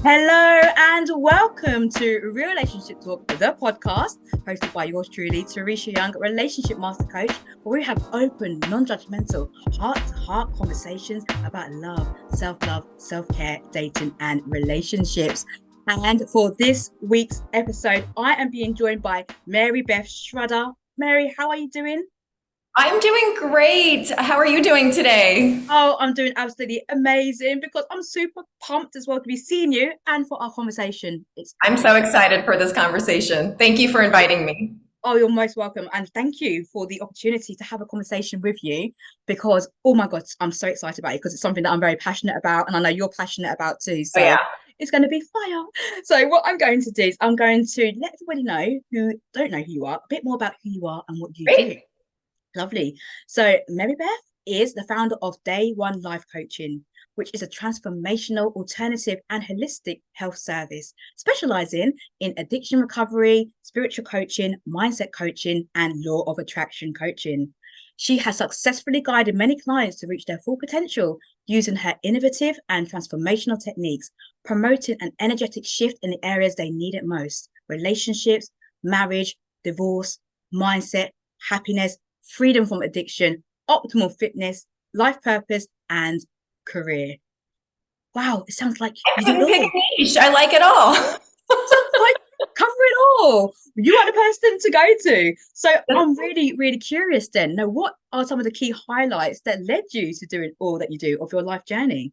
Hello and welcome to Real-ationship Talk, the podcast hosted by yours truly, Teresha Young, relationship master coach, where we have open, non-judgmental, heart-to-heart conversations about love, self-love, self-care, dating, and relationships. And for this week's episode, I am being joined by Beth Schrudder. Mary, how are you doing? I'm doing great. How are you doing today? Oh, I'm doing absolutely amazing because I'm super pumped as well to be seeing you and for our conversation. It's I'm so excited for this conversation. Thank you for inviting me. Oh, you're most welcome. And thank you for the opportunity to have a conversation with you because, oh my God, I'm so excited about it because it's something that I'm very passionate about. And I know you're passionate about too. Oh, So yeah. it's going to be fire. So, what I'm going to do is I'm going to let everybody know who don't know who you are, a bit more about who you are and what you do. Great. Lovely. So, Mary Beth is the founder of Day One Life Coaching, which is a transformational, alternative, and holistic health service specializing in addiction recovery, spiritual coaching, mindset coaching, and law of attraction coaching. She has successfully guided many clients to reach their full potential using her innovative and transformational techniques, promoting an energetic shift in the areas they need it most: relationships, marriage, divorce, mindset, happiness, freedom from addiction, optimal fitness, life purpose, and career. Wow, it sounds like I you do it couldn't pick all. a niche. I like it all. Sounds like cover it all. You are the person to go to. So I'm really, really curious then. Now, what are some of the key highlights that led you to doing all that you do of your life journey?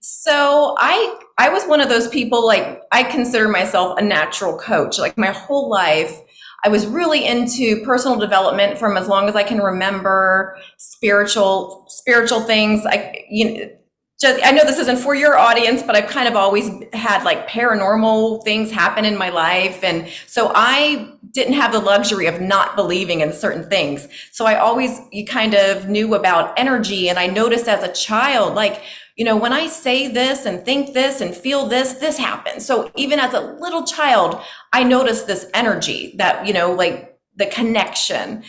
So I was one of those people, like, I consider myself a natural coach. Like, my whole life I was really into personal development from as long as I can remember, spiritual things. I know this isn't for your audience, but I've kind of always had like paranormal things happen in my life. And so I didn't have the luxury of not believing in certain things. So you kind of knew about energy. And I noticed as a child, like, when I say this and think this and feel this, this happens. So even as a little child, I noticed this energy that, like the connection.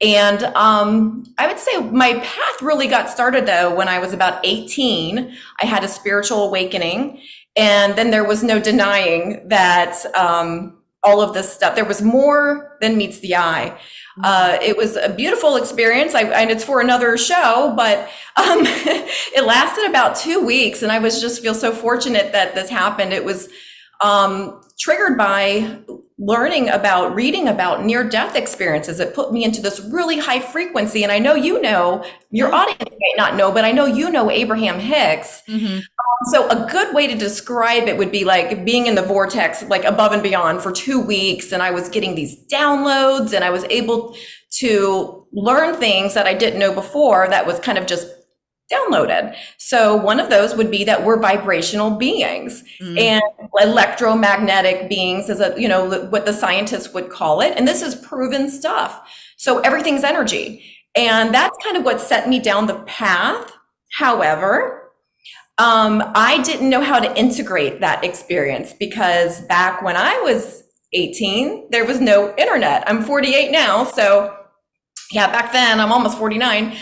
And I would say my path really got started though when I was about 18. I had a spiritual awakening, and then there was no denying that all of this stuff. There was more than meets the eye. It was a beautiful experience. And it's for another show, but it lasted about 2 weeks, and I was just feel so fortunate that this happened. It was triggered by reading about near-death experiences. It put me into this really high frequency. And I know your Yeah. audience might not know, but I know Abraham Hicks. Mm-hmm. So a good way to describe it would be like being in the vortex, like above and beyond for 2 weeks. And I was getting these downloads, and I was able to learn things that I didn't know before that was kind of just downloaded. So one of those would be that we're vibrational beings, Mm. and electromagnetic beings is what the scientists would call it. And this is proven stuff. So everything's energy. And that's kind of what set me down the path. However, I didn't know how to integrate that experience because back when I was 18, there was no internet. I'm 48 now. So yeah, back then, I'm almost 49.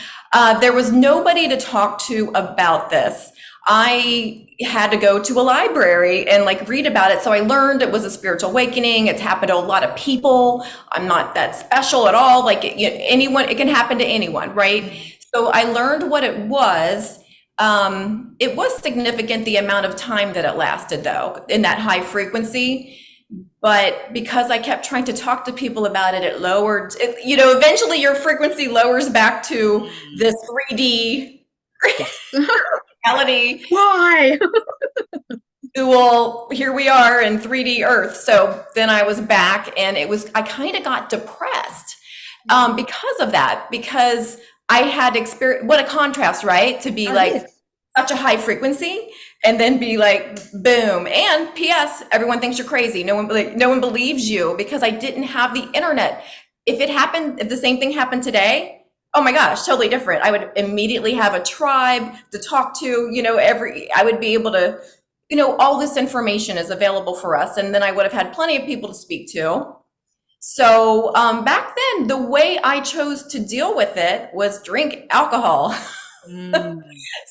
There was nobody to talk to about this. I had to go to a library and like read about it. So I learned it was a spiritual awakening. It's happened to a lot of people. I'm not that special at all. Like anyone, it can happen to anyone, right? So I learned what it was. It was significant the amount of time that it lasted, though, in that high frequency. But because I kept trying to talk to people about it, it lowered, eventually your frequency lowers back to Mm. this 3D Yes. reality. Why? Well, here we are in 3D Earth. So then I was back, and I kind of got depressed because of that, because I had experienced, what a contrast, right? To be Oh, like yes. such a high frequency and then be like boom. And ps, everyone thinks you're crazy. No one believes you, because I didn't have the internet. If the same thing happened today, oh my gosh, totally different. I would immediately have a tribe to talk to. I would be able to, all this information is available for us, and then I would have had plenty of people to speak to. So back then, the way I chose to deal with it was drink alcohol. Mm.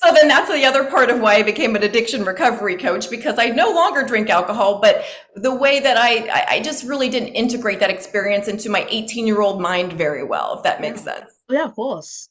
So then that's the other part of why I became an addiction recovery coach, because I no longer drink alcohol, but the way that I just really didn't integrate that experience into my 18-year-old mind very well, if that Yeah. makes sense. Yeah, of course.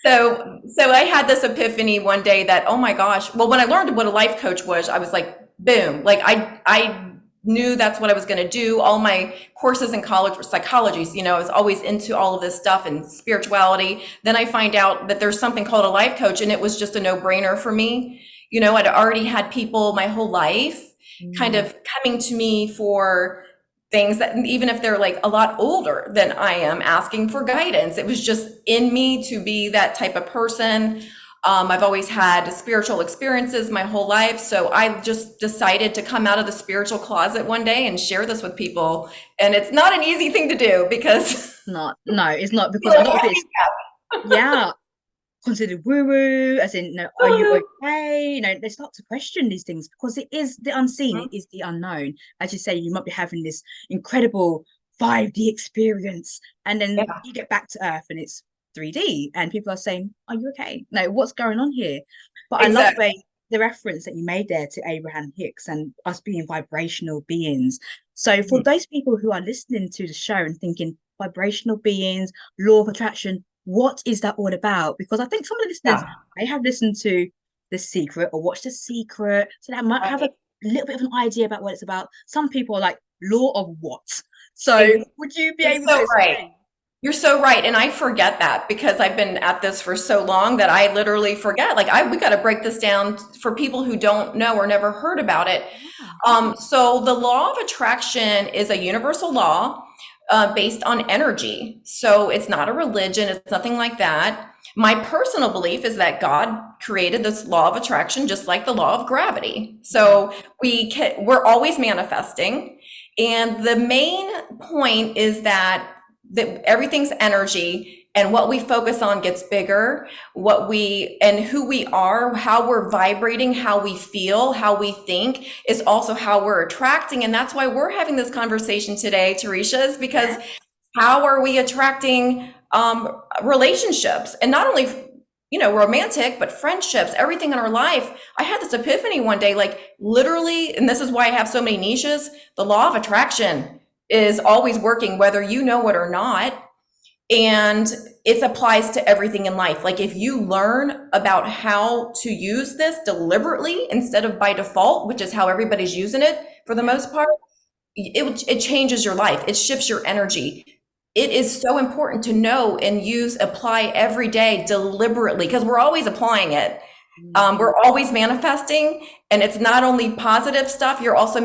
So I had this epiphany one day that, oh my gosh, well, when I learned what a life coach was, I was like, boom, like I knew that's what I was going to do. All my courses in college were psychologies, I was always into all of this stuff and spirituality. Then I find out that there's something called a life coach, and it was just a no-brainer for me. I'd already had people my whole life kind Mm. of coming to me for things that, even if they're like a lot older than I am, asking for guidance. It was just in me to be that type of person. I've always had spiritual experiences my whole life. So I just decided to come out of the spiritual closet one day and share this with people. And it's not an easy thing to do because Not, no, it's not, because a like, lot of it's, yeah, considered woo-woo, as in, are you okay? They start to question these things because it is the unseen, it is the unknown. As you say, you might be having this incredible 5D experience, and then yeah, you get back to Earth and it's 3D, and people are saying, "Are you okay? No, what's going on here?" But I love exactly. the reference that you made there to Abraham Hicks and us being vibrational beings. So for those people who are listening to the show and thinking vibrational beings, law of attraction, what is that all about? Because I think some of the listeners Yeah, may have listened to The Secret or watched The Secret, so they might have a right. little bit of an idea about what it's about. Some people are like, law of what? So Ex- would you be You're able to so right. explain? You're so right. And I forget that because I've been at this for so long that I literally forget. Like we got to break this down for people who don't know or never heard about it. Yeah. So the law of attraction is a universal law based on energy. So it's not a religion. It's nothing like that. My personal belief is that God created this law of attraction just like the law of gravity. Mhm. So we're always manifesting. And the main point is that everything's energy, and what we focus on gets bigger. And who we are, how we're vibrating, how we feel, how we think is also how we're attracting. And that's why we're having this conversation today, Teresha, is because Yeah. how are we attracting relationships, and not only romantic, but friendships, everything in our life. I had this epiphany one day, like literally, and this is why I have so many niches. The law of attraction is always working, whether you know it or not. And it applies to everything in life. Like if you learn about how to use this deliberately instead of by default, which is how everybody's using it for the Yeah. most part, it changes your life. It shifts your energy. It is so important to know and apply every day deliberately, because we're always applying it. Mm. We're always manifesting, and it's not only positive stuff. You're also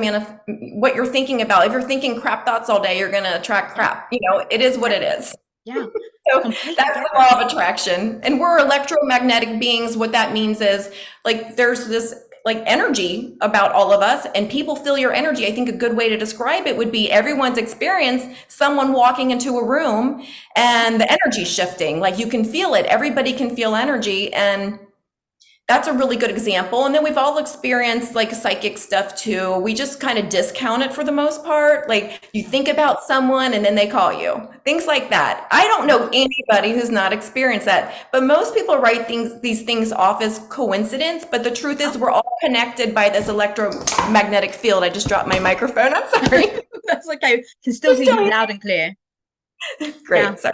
what you're thinking about. If you're thinking crap thoughts all day, you're going to attract Yeah. crap. It is what Yeah. it is. Yeah. So Completely that's get the that. law of attraction. And we're electromagnetic beings. What that means is like there's this like energy about all of us, and people feel your energy. I think a good way to describe it would be everyone's experience someone walking into a room and the energy shifting. Like you can feel it. Everybody can feel energy. And that's a really good example. And then we've all experienced like psychic stuff too. We just kind of discount it for the most part. Like you think about someone and then they call you. Things like that. I don't know anybody who's not experienced that. But most people write these things off as coincidence. But the truth is we're all connected by this electromagnetic field. I just dropped my microphone. I'm sorry. That's okay. Can still Just hear tell you me. loud and clear. Yeah. Great. So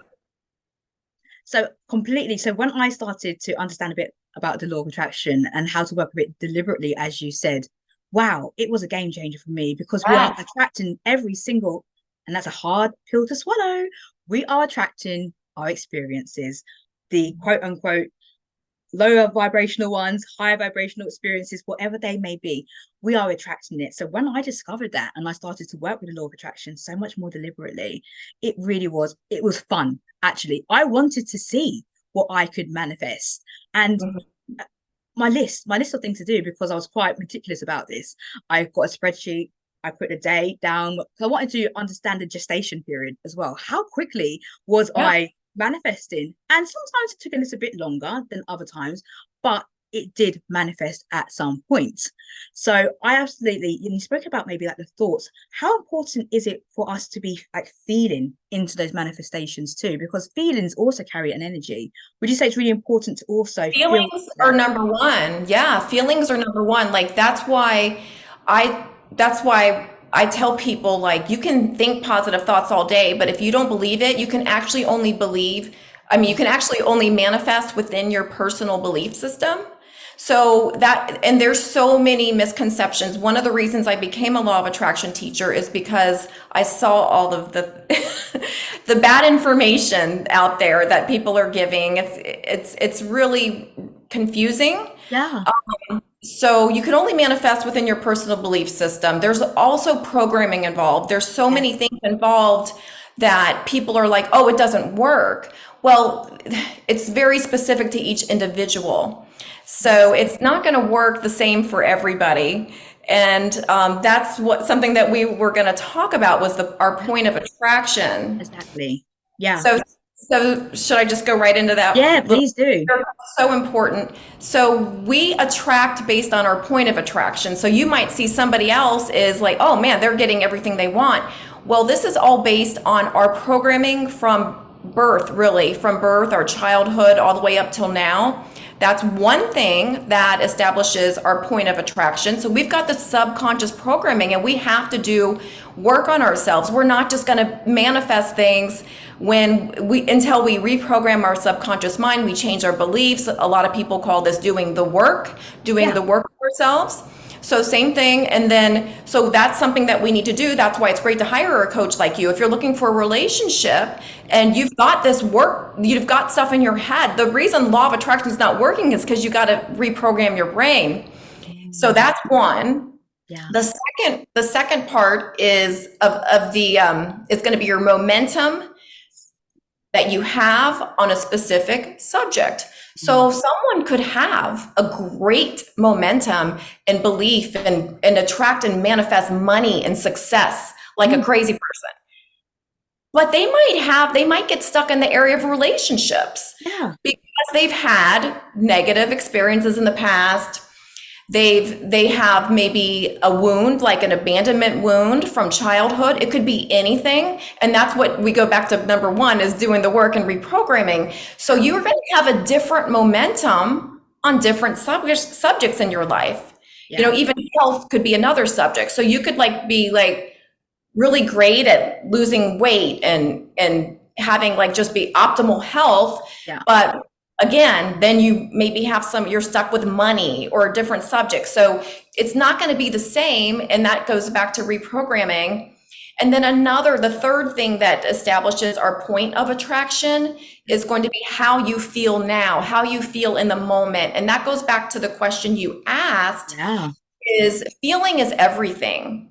So completely. So when I started to understand a bit about the law of attraction and how to work with it deliberately, as you said, wow, it was a game changer for me, because we are yes. attracting every single, and that's a hard pill to swallow. We are attracting our experiences, the quote unquote lower vibrational ones, higher vibrational experiences, whatever they may be, we are attracting it. So when I discovered that and I started to work with the law of attraction so much more deliberately, it was fun. Actually, I wanted to see what I could manifest. And Mhm. my list of things to do, because I was quite meticulous about this. I got a spreadsheet. I put a date down because I wanted to understand the gestation period as well. How quickly was Yeah. I manifesting? And sometimes it took a little bit longer than other times, but it did manifest at some point. So I absolutely, you spoke about maybe like the thoughts. How important is it for us to be like feeling into those manifestations too? Because feelings also carry an energy. Would you say it's really important to also feel Feelings are that? number one. Yeah, feelings are number one. Like I that's why I tell people, like, you can think positive thoughts all day, but if you don't believe it, you can actually only believe, I mean, you can actually only manifest within your personal belief system. So that, and there's so many misconceptions. One of the reasons I became a law of attraction teacher is because I saw all of the the bad information out there that people are giving. It's really confusing. Yeah. So you can only manifest within your personal belief system. There's also programming involved. There's so many Yes. things involved that people are like, oh, it doesn't work. Well, it's very specific to each individual. So it's not going to work the same for everybody. And that's what something that we were going to talk about was our point of attraction. Exactly. Yeah. So, so should I just go right into Yeah, that little? please do. So important. So we attract based on our point of attraction. So you might see somebody else is like, oh man, they're getting everything they want. Well, this is all based on our programming from birth, really, from birth, our childhood, all the way up till now. That's one thing that establishes our point of attraction. So we've got the subconscious programming, and we have to do work on ourselves. We're not just going to manifest things until we reprogram our subconscious mind. We change our beliefs. A lot of people call this doing the work for ourselves. So same thing. And then, so that's something that we need to do. That's why it's great to hire a coach like you. If you're looking for a relationship and you've got this work, you've got stuff in your head. The reason law of attraction is not working is because you got to reprogram your brain. So that's one. Yeah. The second part is it's going to be your momentum that you have on a specific subject. So someone could have a great momentum and belief and attract and manifest money and success like a crazy person. But they might get stuck in the area of relationships because they've had negative experiences in the past. They have maybe a wound, like an abandonment wound from childhood. It could be anything. And that's what we go back to number one, is doing the work and reprogramming. So you're going to have a different momentum on different subjects in your life. Yeah. You know, even health could be another subject. So you could be really great at losing weight and having just be optimal health. Yeah. But again, then you maybe you're stuck with money or a different subject. So it's not going to be the same. And that goes back to reprogramming. And then the third thing that establishes our point of attraction is going to be how you feel now, how you feel in the moment. And that goes back to the question you asked, is feeling is everything.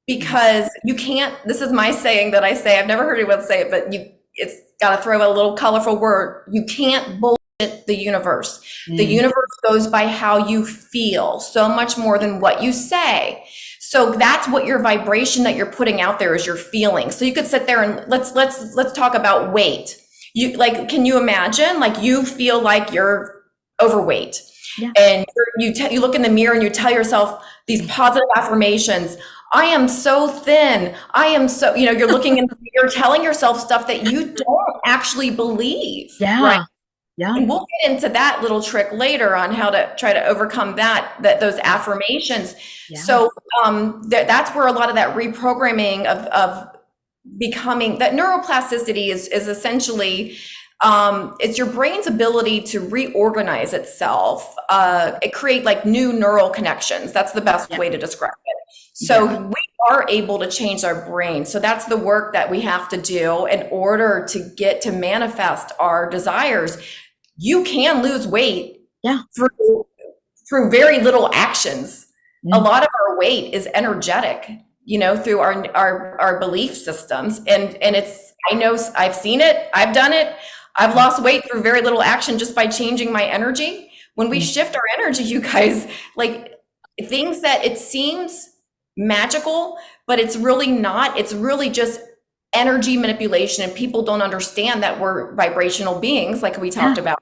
Because you can't, this is my saying that I say, I've never heard anyone say it, but it's got to throw a little colorful word. You can't bullshit the universe. The universe goes by how you feel so much more than what you say. So that's what your vibration that you're putting out there is, your feeling. So you could sit there and let's talk about weight. Can you imagine, you feel like you're overweight, and you look in the mirror and you tell yourself these positive affirmations. I am so thin. I am so, you're looking in the mirror, telling yourself stuff that you don't actually believe. Yeah. Right? Yeah. And we'll get into that little trick later on how to try to overcome those affirmations. Yeah. So that's where a lot of that reprogramming of becoming, that neuroplasticity is essentially, it's your brain's ability to reorganize itself, create new neural connections. That's the best way to describe it. So we are able to change our brain. So that's the work that we have to do in order to get to manifest our desires. You can lose weight through very little actions. A lot of our weight is energetic, through our belief systems. And I know I've seen it, I've done it. I've lost weight through very little action just by changing my energy. When we shift our energy, you guys, things that it seems magical, but it's really not. It's really just energy manipulation, and people don't understand that we're vibrational beings, like we talked about.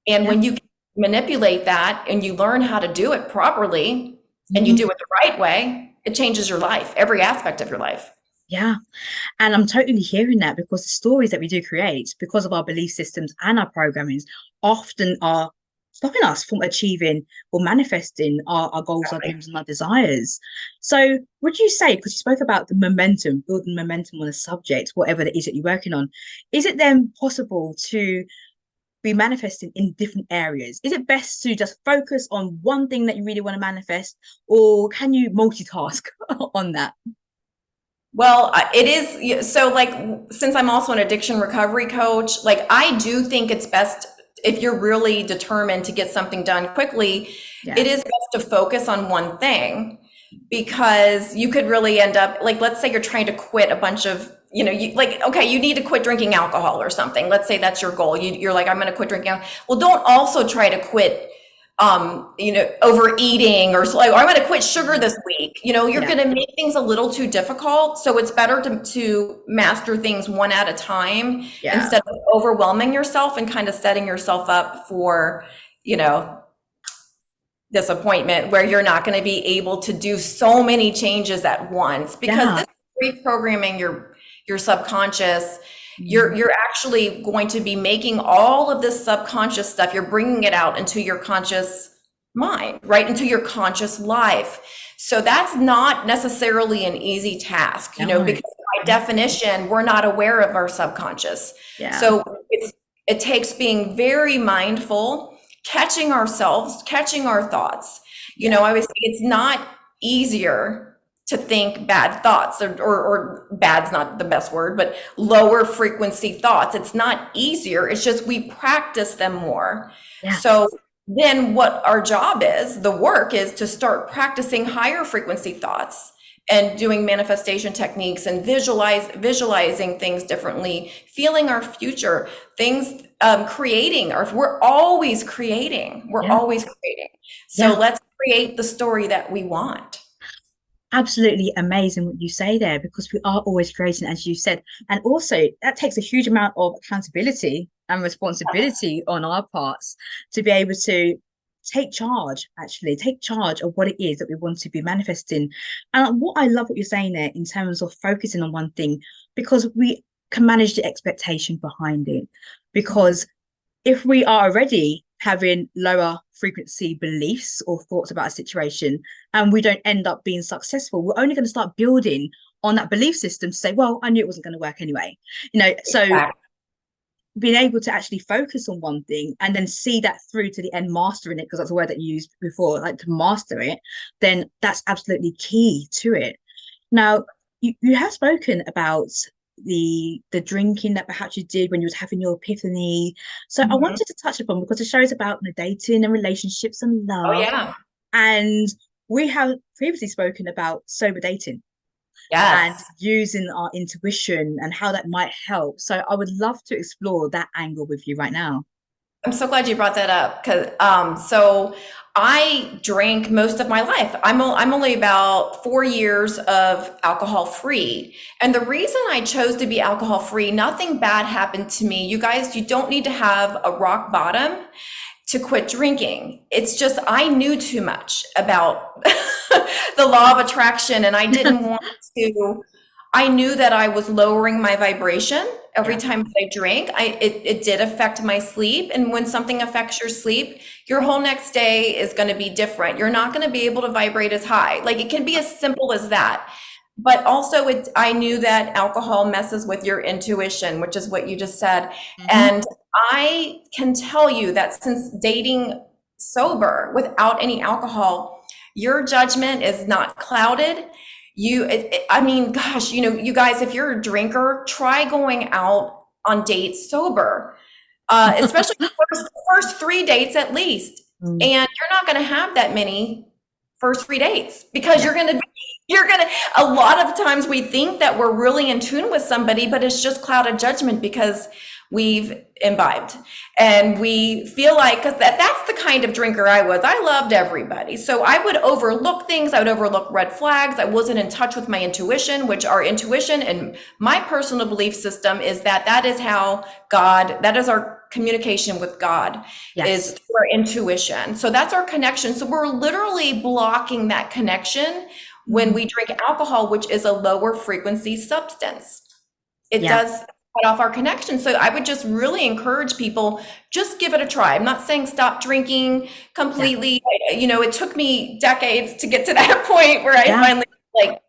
And when you get manipulate that and you learn how to do it properly and you Mhm. do it the right way, it changes your life, every aspect of your life. Yeah. And I'm totally hearing that because the stories that we do create, because of our belief systems and our programmings, often are stopping us from achieving or manifesting our goals, our dreams, and our desires. So, would you say, because you spoke about the momentum, building momentum on a subject, whatever it is that you're working on, is it then possible to be manifesting in different areas? Is it best to just focus on one thing that you really want to manifest, or can you multitask on that? Well, it is so like since I'm also an addiction recovery coach, like I do think it's best if you're really determined to get something done quickly, Yeah. it is best to focus on one thing because you could really end up like let's say you're trying to quit a bunch of you like okay you need to quit drinking alcohol or something. Let's say that's your goal. You're like I'm going to quit drinking alcohol. Well, don't also try to quit overeating or like, or I'm going to quit sugar this week. You're Yeah. going to make things a little too difficult. So it's better to master things one at a time Yeah. instead of overwhelming yourself and kind of setting yourself up for, you know, disappointment where you're not going to be able to do so many changes at once because Yeah. this is reprogramming your subconscious. Mm. You're actually going to be making all of this subconscious stuff, you're bringing it out into your conscious mind, right into your conscious life. So that's not necessarily an easy task, No. because by definition we're not aware of our subconscious. Yeah. So it takes being very mindful, catching ourselves, catching our thoughts. Yeah. I always say it's not easier to think bad thoughts or bad's not the best word, but lower frequency thoughts. It's not easier. It's just we practice them more. Yeah. So then what our job is, the work is to start practicing higher frequency thoughts and doing manifestation techniques and visualizing things differently, feeling our future, things creating, or we're always creating. We're Yeah. always creating. So Yeah. let's create the story that we want. Absolutely amazing what you say there because we are always creating, as you said. And also, that takes a huge amount of accountability and responsibility on our parts to be able to take charge of what it is that we want to be manifesting. And what I love what you're saying there in terms of focusing on one thing, because we can manage the expectation behind it. Because if we are already having lower frequency beliefs or thoughts about a situation and we don't end up being successful, we're only going to start building on that belief system to say, well, I knew it wasn't going to work anyway. So being able to actually focus on one thing and then see that through to the end, mastering it, because that's a word that you used before, like to master it, then that's absolutely key to it. Now, you have spoken about the drinking that perhaps you did when you was having your epiphany. So I Mhm. wanted to touch upon because the show is about dating and relationships and Oh love. yeah. And we have previously spoken about sober dating and Yes. using our intuition and how that might help. So I would love to explore that angle with you right now. I'm so glad you brought that up because so I drank most of my life. I'm only about 4 years of alcohol free, and the reason I chose to be alcohol free, nothing bad happened to me. You guys, you don't need to have a rock bottom to quit drinking. It's just I knew too much about the law of attraction, and I didn't want to. I knew that I was lowering my vibration every Yeah. time that I drank. It did affect my sleep. And when something affects your sleep, your whole next day is going to be different. You're not going to be able to vibrate as high. Like it can be as simple as that. But also I knew that alcohol messes with your intuition, which is what you just said. Mm-hmm. And I can tell you that since dating sober without any alcohol, your judgment is not clouded. I mean, gosh, you guys, if you're a drinker, try going out on dates sober, especially first 3 dates at least. Mm. And you're not going to have that many first 3 dates because Yeah. a lot of times we think that we're really in tune with somebody, but it's just clouded judgment because we've imbibed and we feel like that's the kind of drinker I was. I loved everybody. So I would overlook things. I would overlook red flags. I wasn't in touch with my intuition, which our intuition and my personal belief system is that is how God, that is our communication with God is Yes. through our intuition. So that's our connection. So we're literally blocking that connection when Mm. we drink alcohol, which is a lower frequency substance. It Yeah. does cut off our connection. So I would just really encourage people, just give it a try. I'm not saying stop drinking Yeah. completely. It took me decades to get to that point where I Yeah. finally like,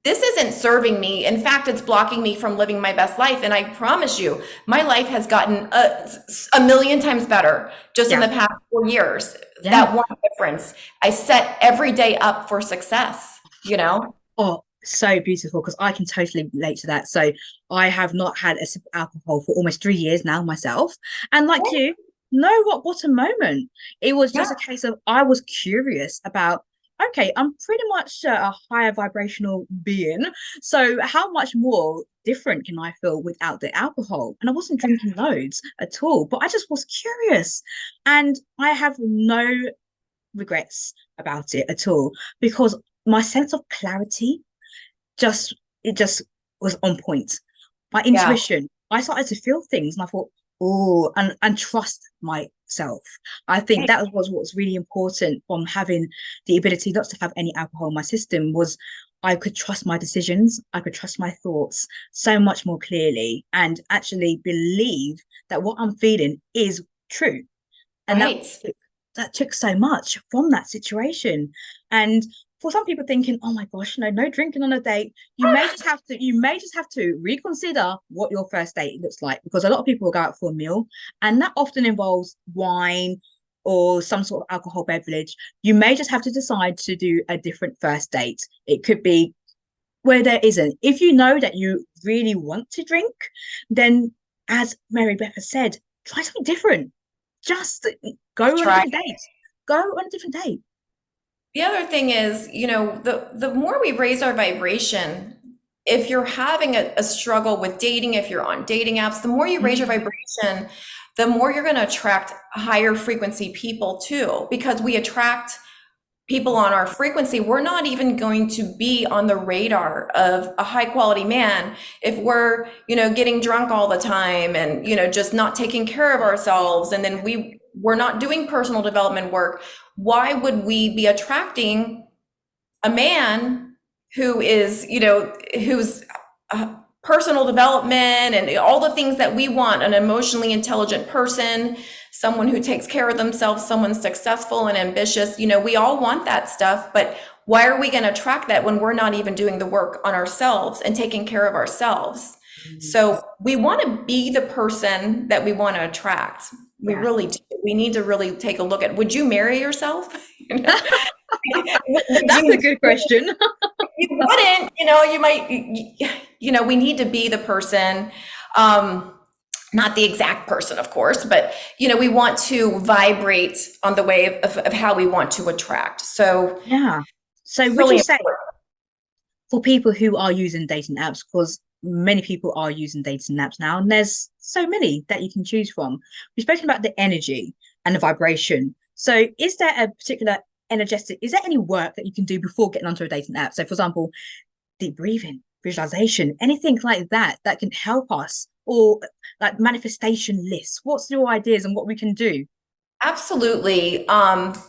this isn't serving me. In fact, it's blocking me from living my best life. And I promise you, my life has gotten a million times better just in Yeah. the past 4 years. Yeah. That one difference. I set every day up for success, Oh, so beautiful, because I can totally relate to that. So I have not had a sip of alcohol for almost 3 years now myself. And like you, no rock bottom moment. It was Yeah, just a case of I was curious about, okay, I'm pretty much a higher vibrational being. So how much more different can I feel without the alcohol? And I wasn't drinking loads at all, but I just was curious. And I have no regrets about it at all, because my sense of clarity just was on point. My yeah, intuition, I started to feel things and I thought, oh, and trust myself. I think right, that was what's really important from having the ability not to have any alcohol in my system, was I could trust my decisions, I could trust my thoughts so much more clearly, and actually believe that what I'm feeling is true. And right. that took so much from that situation. And for some people thinking, oh my gosh, no drinking on a date, you may just have to reconsider what your first date looks like, because a lot of people will go out for a meal, and that often involves wine or some sort of alcohol beverage. You may just have to decide to do a different first date. It could be where there isn't. If you know that you really want to drink, then, as Mary Beth has said, try something different. Just go Just on a try. different date. Go on a different date. The other thing is, the more we raise our vibration, if you're having a struggle with dating, if you're on dating apps, the more you raise your Mm. vibration, the more you're going to attract higher frequency people too, because we attract people on our frequency. We're not even going to be on the radar of a high quality man if we're, getting drunk all the time and, just not taking care of ourselves. And then we're not doing personal development work. Why would we be attracting a man who is, who's personal development and all the things that we want, an emotionally intelligent person, someone who takes care of themselves, someone successful and ambitious. We all want that stuff, but why are we going to attract that when we're not even doing the work on ourselves and taking care of ourselves? So we want to be the person that we want to attract. We Yeah. really do. We need to really take a look at, would you marry yourself? Would That's a you, good question. you wouldn't, you might, we need to be the person, not the exact person, of course, but, we want to vibrate on the way of how we want to attract. So Yeah. So it's would you really say, important. for people who are using dating apps, because many people are using dating apps now, and there's so many that you can choose from. We've spoken about the energy and the vibration. So is there a particular is there any work that you can do before getting onto a dating app? So for example, deep breathing, visualization, anything like that that can help us, or like manifestation lists. What's your ideas on what we can do? Absolutely.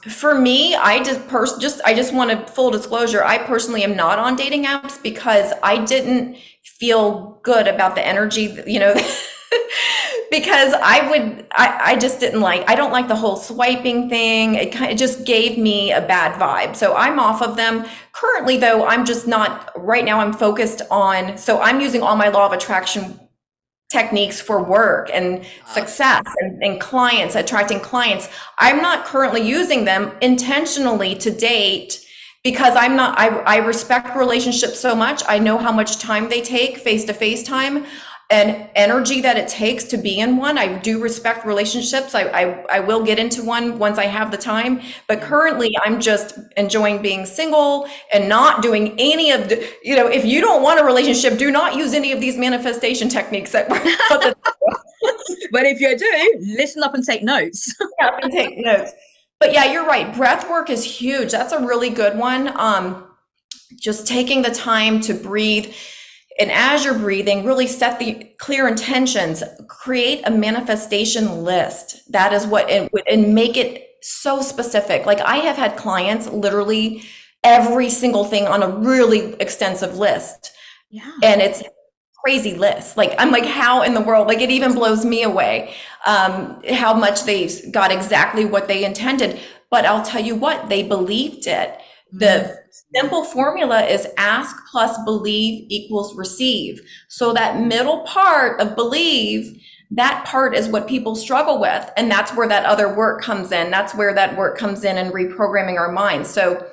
For me, I just want to full disclosure. I personally am not on dating apps because I didn't feel good about the energy, because I just didn't I don't like the whole swiping thing. It just gave me a bad vibe. So I'm off of them. Currently though, I'm just not, right now I'm focused on, so I'm using all my law of attraction techniques for work and Yes. success and clients, attracting clients. I'm not currently using them intentionally to date because I respect relationships so much. I know how much time they take, face to face time and energy that it takes to be in one. I do respect relationships. I will get into one once I have the time, but Yeah. currently I'm just enjoying being single and not doing any of the, if you don't want a relationship, do not use any of these manifestation techniques that we're about to But if you do, listen up and take notes. have and take notes. But yeah, you're right. Breath work is huge. That's a really good one. Just taking the time to breathe. And as you're breathing, really set the clear intentions, create a manifestation list. That is what, and make it so specific. Like I have had clients literally every single thing on a really extensive list. Yeah. And it's crazy list. Like I'm like, how in the world? Like it even blows me away, how much they got exactly what they intended. But I'll tell you what, they believed it. The simple formula is ask plus believe equals receive. So that middle part of believe, that part is what people struggle with. And that's where that other work comes in. That's where that work comes in and reprogramming our minds. So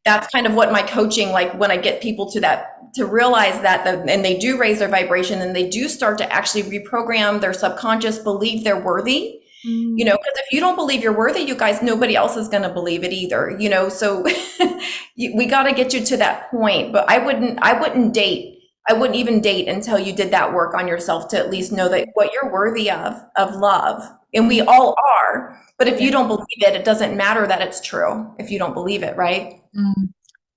that's kind of what my coaching, like when I get people to that, to realize that, and they do raise their vibration and they do start to actually reprogram their subconscious, believe they're worthy. You know, because if you don't believe you're worthy, you guys, nobody else is going to believe it either, you know, so we got to get you to that point. But I wouldn't even date until you did that work on yourself to at least know that what you're worthy of love. And we all are. But if you don't believe it, it doesn't matter that it's true if you don't believe it, right?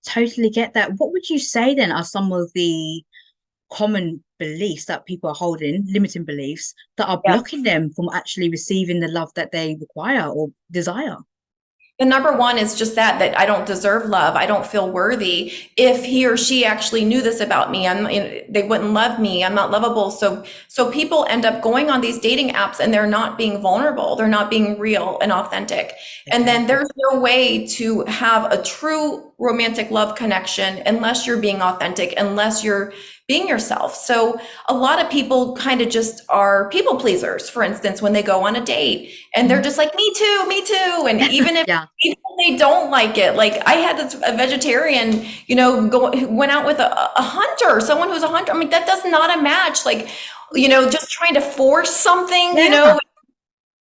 Totally get that. What would you say then are some of the common beliefs that people are holding, limiting beliefs that are blocking them from actually receiving the love that they require or desire? The number one is just that I don't deserve love. I don't feel worthy. If he or she actually knew this about me, they wouldn't love me. I'm not lovable. So people end up going on these dating apps and they're not being vulnerable. They're not being real and authentic. And then there's no way to have a true romantic love connection unless you're being authentic, unless you're being yourself. So a lot of people kind of just are people pleasers, for instance, when they go on a date and they're just like, me too, me too. And even if they don't like it, like I had a vegetarian, you know, went out with a hunter, someone who's a hunter. I mean, that does not a match. Like, you know, just trying to force something, you know,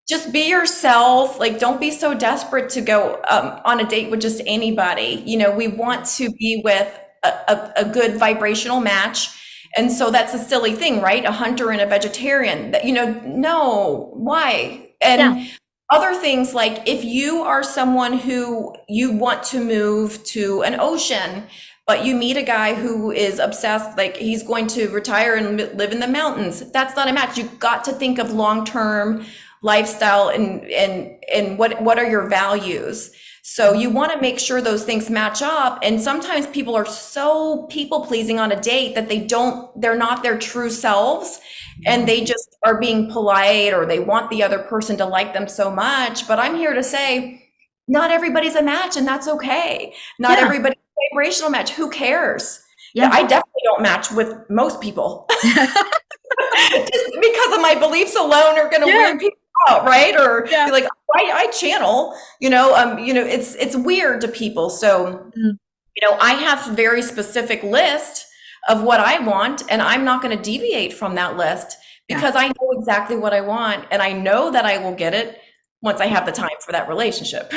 just be yourself. Like, don't be so desperate to go on a date with just anybody. You know, we want to be with a good vibrational match. And so that's a silly thing, right? A hunter and a vegetarian, you know, no, why? And other things like if you are someone who you want to move to an ocean, but you meet a guy who is obsessed, like he's going to retire and live in the mountains, that's not a match. You've got to think of long-term lifestyle and what are your values. So you want to make sure those things match up. And sometimes people are so people pleasing on a date that they're not their true selves and they just are being polite or they want the other person to like them so much. But I'm here to say, not everybody's a match and that's okay. Not everybody's a vibrational match. Who cares? I definitely don't match with most people. Just because of my beliefs alone are going to weird people out, right? Or be like, I channel, you know, it's weird to people. So, you know, I have a very specific list of what I want, and I'm not going to deviate from that list because I know exactly what I want, and I know that I will get it once I have the time for that relationship.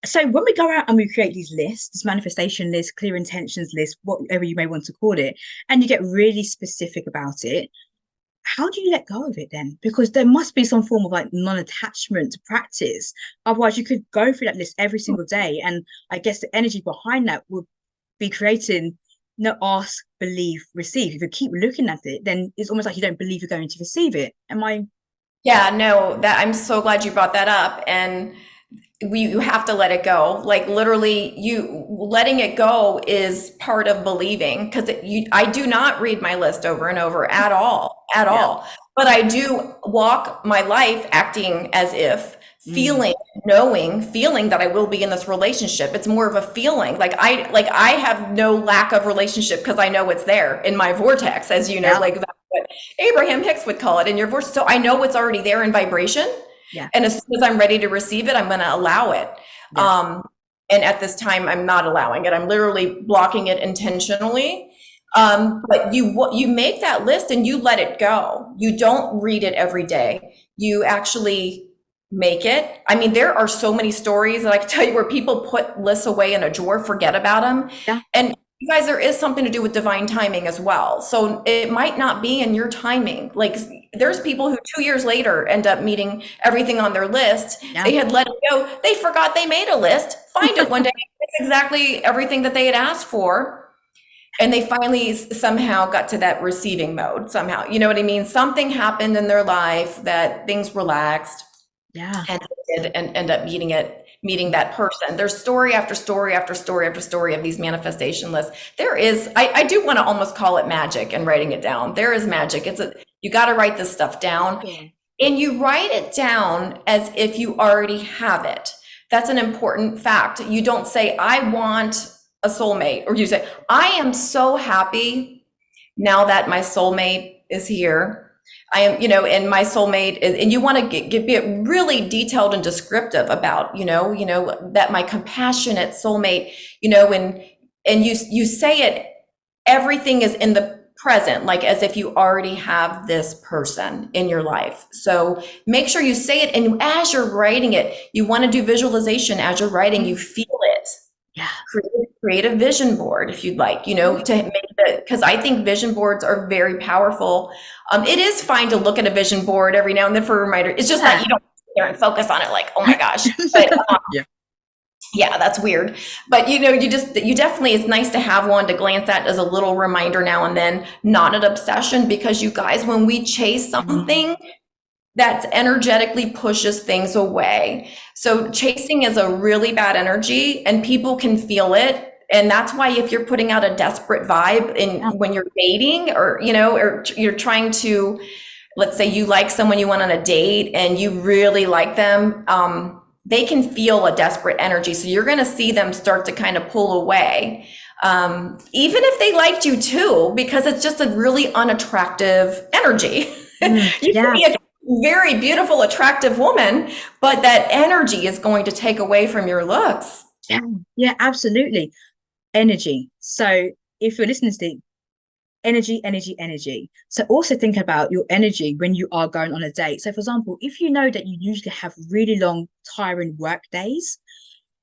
So when we go out and we create these lists, this manifestation list, clear intentions list, whatever you may want to call it, and you get really specific about it, how do you let go of it then? Because there must be some form of like non-attachment to practice. Otherwise, you could go through that list every single day. And I guess the energy behind that would be creating no ask, believe, receive. If you keep looking at it, then it's almost like you don't believe you're going to receive it. Am I? Yeah, no, I'm so glad you brought that up. And you have to let it go. Like literally letting it go is part of believing, because I do not read my list over and over at all, but I do walk my life acting as if feeling that I will be in this relationship. It's more of a feeling. Like I have no lack of relationship because I know it's there in my vortex, as you know, like that's what Abraham Hicks would call it, in your vortex. So I know it's already there in vibration. And as soon as I'm ready to receive it, I'm going to allow it. And at this time, I'm not allowing it. I'm literally blocking it intentionally. But you make that list and you let it go. You don't read it every day. You actually make it. I mean, there are so many stories that I can tell you where people put lists away in a drawer, forget about them. And you guys, there is something to do with divine timing as well. So it might not be in your timing. Like there's people who 2 years later end up meeting everything on their list. They had let it go. They forgot they made a list. Find it one day. It's exactly everything that they had asked for. and they finally somehow got to that receiving mode somehow. You know what I mean? Something happened in their life that things relaxed, Yeah. and they did and end up meeting that person. There's story after story after story after story of these manifestation lists. There is, I do want to almost call it magic and writing it down. There is magic. You got to write this stuff down, Sure. and you write it down as if you already have it. That's an important fact. You don't say, I want a soulmate, or you say, I am so happy now that my soulmate is here. I am, and my soulmate is, and you want to be really detailed and descriptive about, that my compassionate soulmate, and you say it, everything is in the present, like as if you already have this person in your life. So make sure you say it. And as you're writing it, you want to do visualization as you're writing, you feel it. Yeah. Create a vision board if you'd like, to make it, because I think vision boards are very powerful. It is fine to look at a vision board every now and then for a reminder. It's just that you don't sit there and focus on it like, oh my gosh. But yeah, that's weird. But you definitely, it's nice to have one to glance at as a little reminder now and then, not an obsession, because you guys, when we chase something, that energetically pushes things away. So chasing is a really bad energy, and people can feel it. And that's why if you're putting out a desperate vibe when you're dating, or you're trying to, let's say you like someone, you went on a date and you really like them, they can feel a desperate energy. So you're going to see them start to kind of pull away, even if they liked you too, because it's just a really unattractive energy. You can be a very beautiful, attractive woman, but that energy is going to take away from your looks. Yeah, absolutely. Energy. So if you're listening to energy, energy, energy. So also think about your energy when you are going on a date. So for example, if you know that you usually have really long, tiring work days,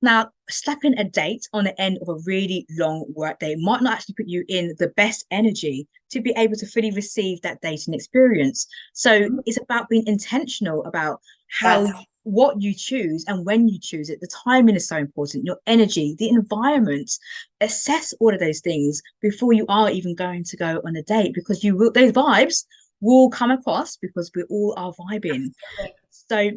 now slapping a date on the end of a really long work day might not actually put you in the best energy to be able to fully receive that dating experience. So it's about being intentional about what you choose and when you choose it. The timing is so important, your energy, the environment. Assess all of those things before you are even going to go on a date, because those vibes will come across because we all are vibing. So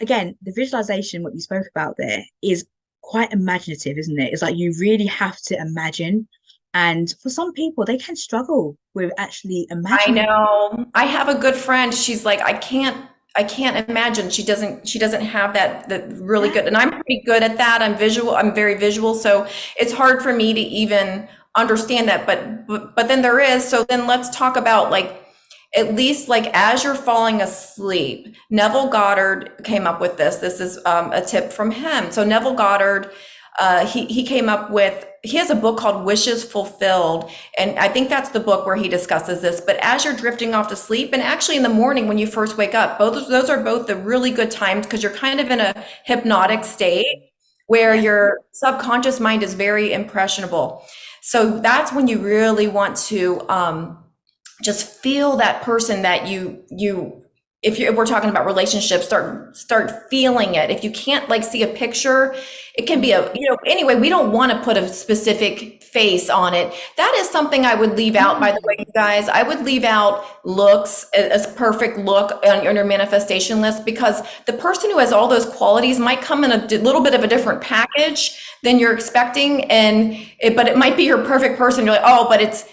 again, the visualization, what you spoke about there, is quite imaginative, isn't it? It's like you really have to imagine. And for some people, they can struggle with actually imagining. I know. I have a good friend. She's like, I can't imagine. She doesn't have that really good. And I'm pretty good at that. I'm very visual. So it's hard for me to even understand that. But then there is. So then let's talk about, like, at least like as you're falling asleep. Neville Goddard came up with this. This is a tip from him. So Neville Goddard, he came up with, he has a book called Wishes Fulfilled. And I think that's the book where he discusses this. But as you're drifting off to sleep, and actually in the morning when you first wake up, those are both the really good times, because you're kind of in a hypnotic state where your subconscious mind is very impressionable. So that's when you really want to just feel that person that if we're talking about relationships, start feeling it. If you can't like see a picture, it can be anyway, we don't want to put a specific face on it. That is something I would leave out, by the way, you guys. I would leave out looks, as perfect look on your manifestation list, because the person who has all those qualities might come in a little bit of a different package than you're expecting. But it might be your perfect person. You're like, oh, but it's,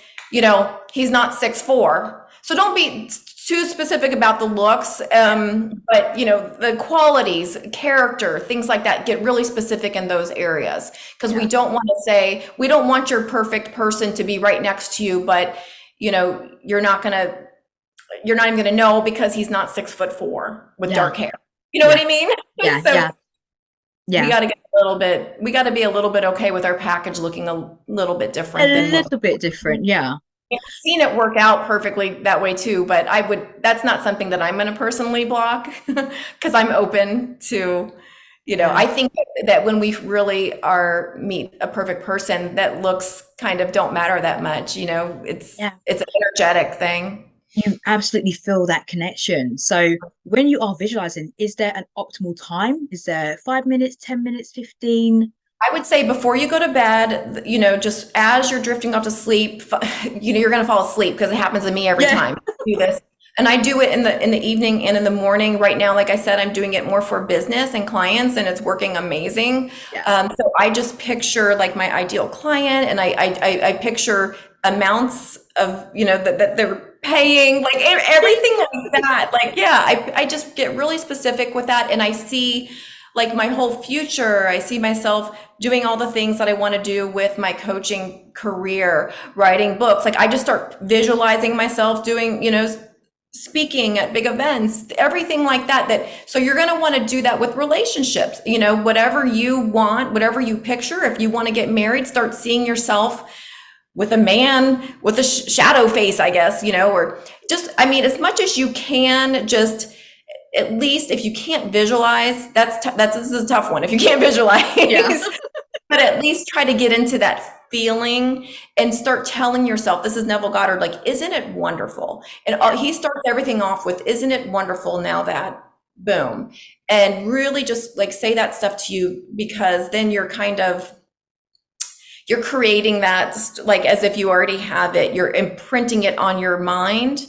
he's not 6'4". So don't be too specific about the looks, but the qualities, character, things like that, get really specific in those areas, because we don't want your perfect person to be right next to you, but you're not even gonna know because he's not 6'4" with dark hair. You know what I mean? Yeah. We got to be a little bit okay with our package looking a little bit different. Yeah. I've seen it work out perfectly that way too, but that's not something that I'm going to personally block, because I'm open to, I think that when we really meet a perfect person, that looks kind of don't matter that much. It's an energetic thing. You absolutely feel that connection. So when you are visualizing, is there an optimal time? Is there 5 minutes, 10 minutes, 15? I would say before you go to bed, just as you're drifting off to sleep, you're going to fall asleep because it happens to me every Yeah. time I do this. And I do it in the evening and in the morning. Right now, like I said, I'm doing it more for business and clients, and it's working amazing. Yeah. So I just picture like my ideal client, and I picture amounts of that they're paying, like everything like that. Like, yeah, I just get really specific with that, and I see like my whole future. I see myself doing all the things that I want to do with my coaching career, writing books. Like I just start visualizing myself doing, speaking at big events, everything like that. So you're going to want to do that with relationships, whatever you want, whatever you picture. If you want to get married, start seeing yourself with a man with a shadow face, I guess, or just, I mean, as much as you can, just at least if you can't visualize, this is a tough one. If you can't visualize, Yeah. but at least try to get into that feeling and start telling yourself, this is Neville Goddard, like, isn't it wonderful? And he starts everything off with, isn't it wonderful now that, boom. And really just like say that stuff to you, because then you're creating that, like as if you already have it, you're imprinting it on your mind.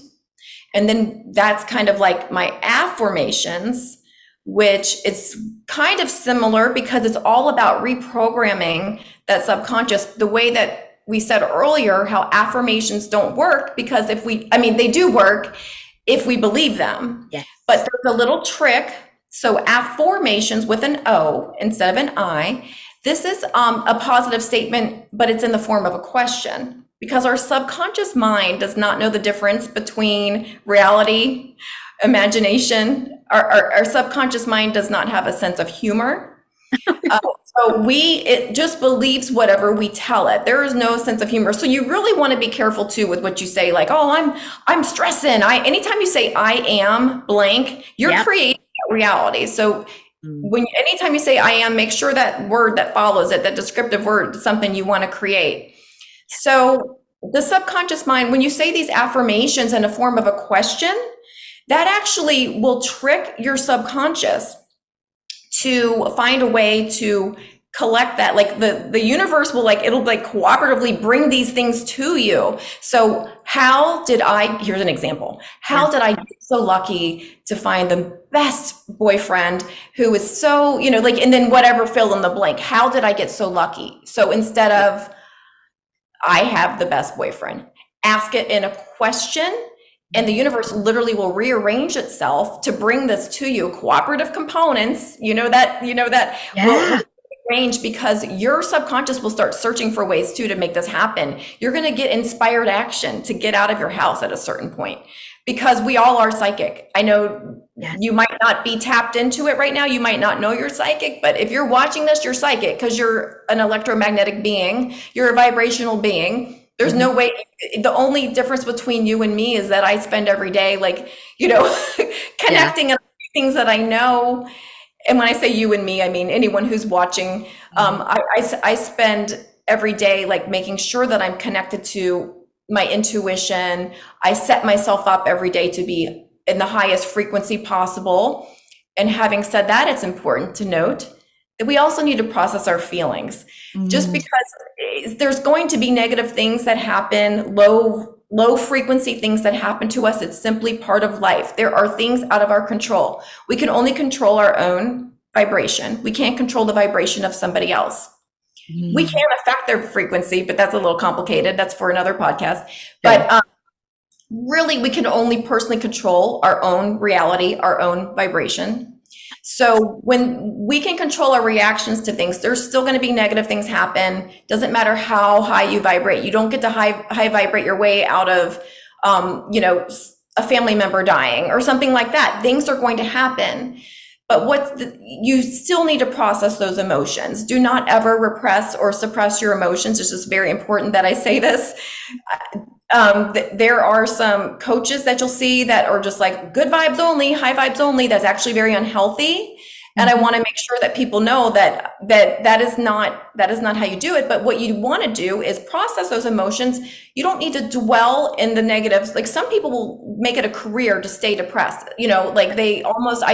And then that's kind of like my affirmations, which it's kind of similar because it's all about reprogramming that subconscious, the way that we said earlier, how affirmations don't work, because they do work if we believe them. Yes. But there's a little trick. So affirmations with an O instead of an I. This is a positive statement, but it's in the form of a question, because our subconscious mind does not know the difference between reality, imagination. Our subconscious mind does not have a sense of humor. So it just believes whatever we tell it. There is no sense of humor. So you really want to be careful too with what you say, like, oh, I'm stressing. Anytime you say I am blank, you're creating that reality. So anytime you say I am, make sure that word that follows it, that descriptive word, is something you want to create. So the subconscious mind, when you say these affirmations in a form of a question, that actually will trick your subconscious to find a way to collect that. Like the universe will it'll cooperatively bring these things to you. So here's an example. How did I get so lucky to find the best boyfriend who is so, and then whatever, fill in the blank. How did I get so lucky? So instead of I have the best boyfriend, ask it in a question, and the universe literally will rearrange itself to bring this to you. Cooperative components, will rearrange, because your subconscious will start searching for ways too to make this happen. You're going to get inspired action to get out of your house at a certain point, because we all are psychic. I know you might not be tapped into it right now. You might not know you're psychic, but if you're watching this, you're psychic, because you're an electromagnetic being. You're a vibrational being. There's no way. The only difference between you and me is that I spend every day, connecting on things that I know. And when I say you and me, I mean anyone who's watching. I spend every day making sure that I'm connected to my intuition. I set myself up every day to be in the highest frequency possible. And having said that, it's important to note that we also need to process our feelings. Just because there's going to be negative things that happen, low frequency things that happen to us, it's simply part of life. There are things out of our control. We can only control our own vibration. We can't control the vibration of somebody else. We can affect their frequency, but that's a little complicated. That's for another podcast. But really, we can only personally control our own reality, our own vibration. So when we can control our reactions to things, there's still going to be negative things happen. Doesn't matter how high you vibrate. You don't get to high vibrate your way out of, a family member dying or something like that. Things are going to happen. But you still need to process those emotions. Do not ever repress or suppress your emotions. It's just very important that I say this. There are some coaches that you'll see that are just like good vibes only, high vibes only. That's actually very unhealthy. And I want to make sure that people know that is not how you do it. But what you want to do is process those emotions. You don't need to dwell in the negatives. Like some people will make it a career to stay depressed. They almost,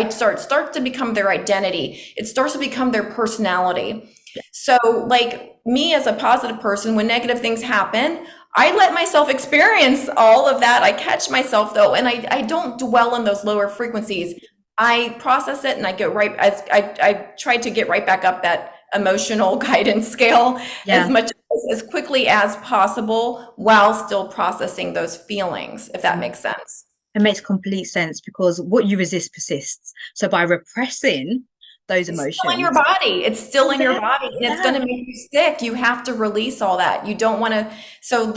start to become their identity. It starts to become their personality. So, like me as a positive person, when negative things happen, I let myself experience all of that. I catch myself though, and I don't dwell in those lower frequencies. I process it and I get right, I try to get right back up that emotional guidance scale as Yeah. much as quickly as possible while still processing those feelings, if that Mm. makes sense. It makes complete sense because what you resist persists. So by repressing those It's still in your emotions, body. It's still in your yeah, body and it's going yeah, to make you sick. You have to release all that. You don't want to. So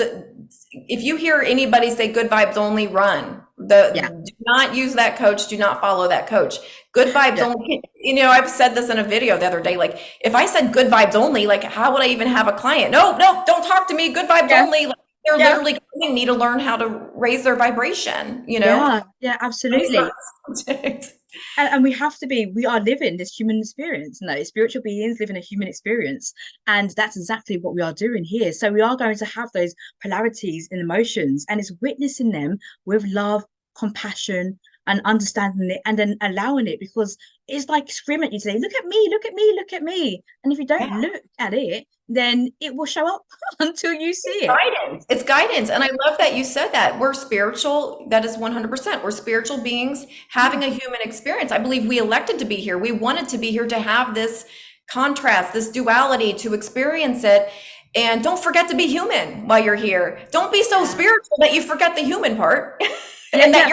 if you hear anybody say good vibes only, run. yeah, Do not use that coach. Do not follow that coach. Good vibes yeah, only. I've said this in a video the other day. Like if I said good vibes only, like how would I even have a client? No, no, don't talk to me. Good vibes yeah, only. Like, they're yeah, literally calling me to learn how to raise their vibration, yeah, yeah, Based on absolutely. the subject. And we have to be, we are living this human experience. No, spiritual beings living a human experience. And that's exactly what we are doing here. So we are going to have those polarities in emotions, and it's witnessing them with love, compassion, and understanding it, and then allowing it, because it's like screaming at you today, look at me, look at me, look at me. And if you don't look at it, then it will show up until you see it. Guidance. It's guidance. And I love that you said that. We're spiritual. That is 100%. We're spiritual beings Yeah, having a human experience. I believe we elected to be here. We wanted to be here to have this contrast, this duality, to experience it. And don't forget to be human while you're here. Don't be so yeah, spiritual that you forget the human part yeah, and yeah,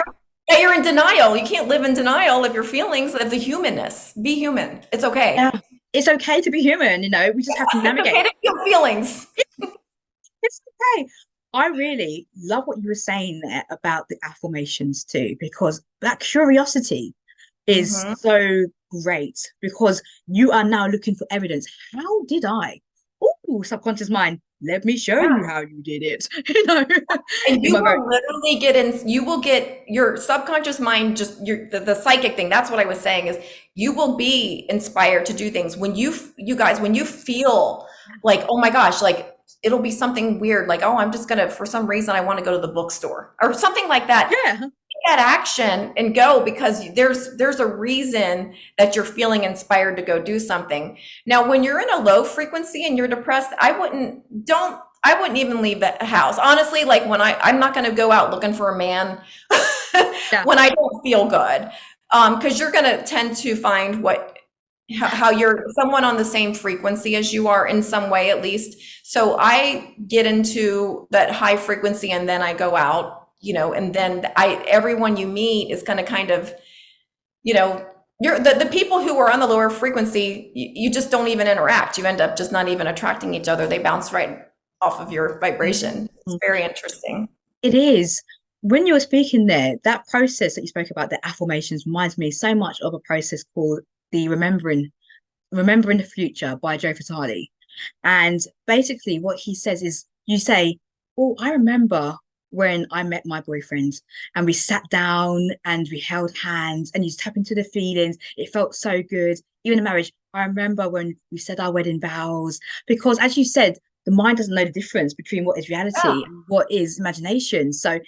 that you're in denial. You can't live in denial of your feelings, of the humanness. Be human. It's yeah. okay. It's okay to be human, we just have to It's okay navigate. to feel feelings. It's okay. I really love what you were saying there about the affirmations too, because that curiosity is Mhm. so great, because you are now looking for evidence. How did I? Oh, subconscious mind, let me show you how you did it. And In you my very, will literally you will get your subconscious mind, just the psychic thing. That's what I was saying is you will be inspired to do things when you guys, when you feel like, oh my gosh, like it'll be something weird. Like, oh, I'm just gonna, for some reason, I want to go to the bookstore or something like that. yeah, Take that action and go, because there's a reason that you're feeling inspired to go do something. Now, when you're in a low frequency and you're depressed, I wouldn't even leave the house. Honestly, like when I'm not going to go out looking for a man yeah, when I don't feel good. Because you're going to tend to find how you're someone on the same frequency as you are in some way, at least. So I get into that high frequency and then I go out, and then everyone you meet is going to kind of, you know, you're the people who are on the lower frequency, you just don't even interact. You end up just not even attracting each other. They bounce right off of your vibration. It's mm, very interesting. it is. When you were speaking there, that process that you spoke about, the affirmations, reminds me so much of a process called the Remembering the Future by Joe Vitale. And basically, what he says is, you say, oh, I remember when I met my boyfriend and we sat down and we held hands and you tap into the feelings. It felt so good. Even in marriage, I remember when we said our wedding vows, because as you said, the mind doesn't know the difference between what is Yeah. reality and what is imagination. So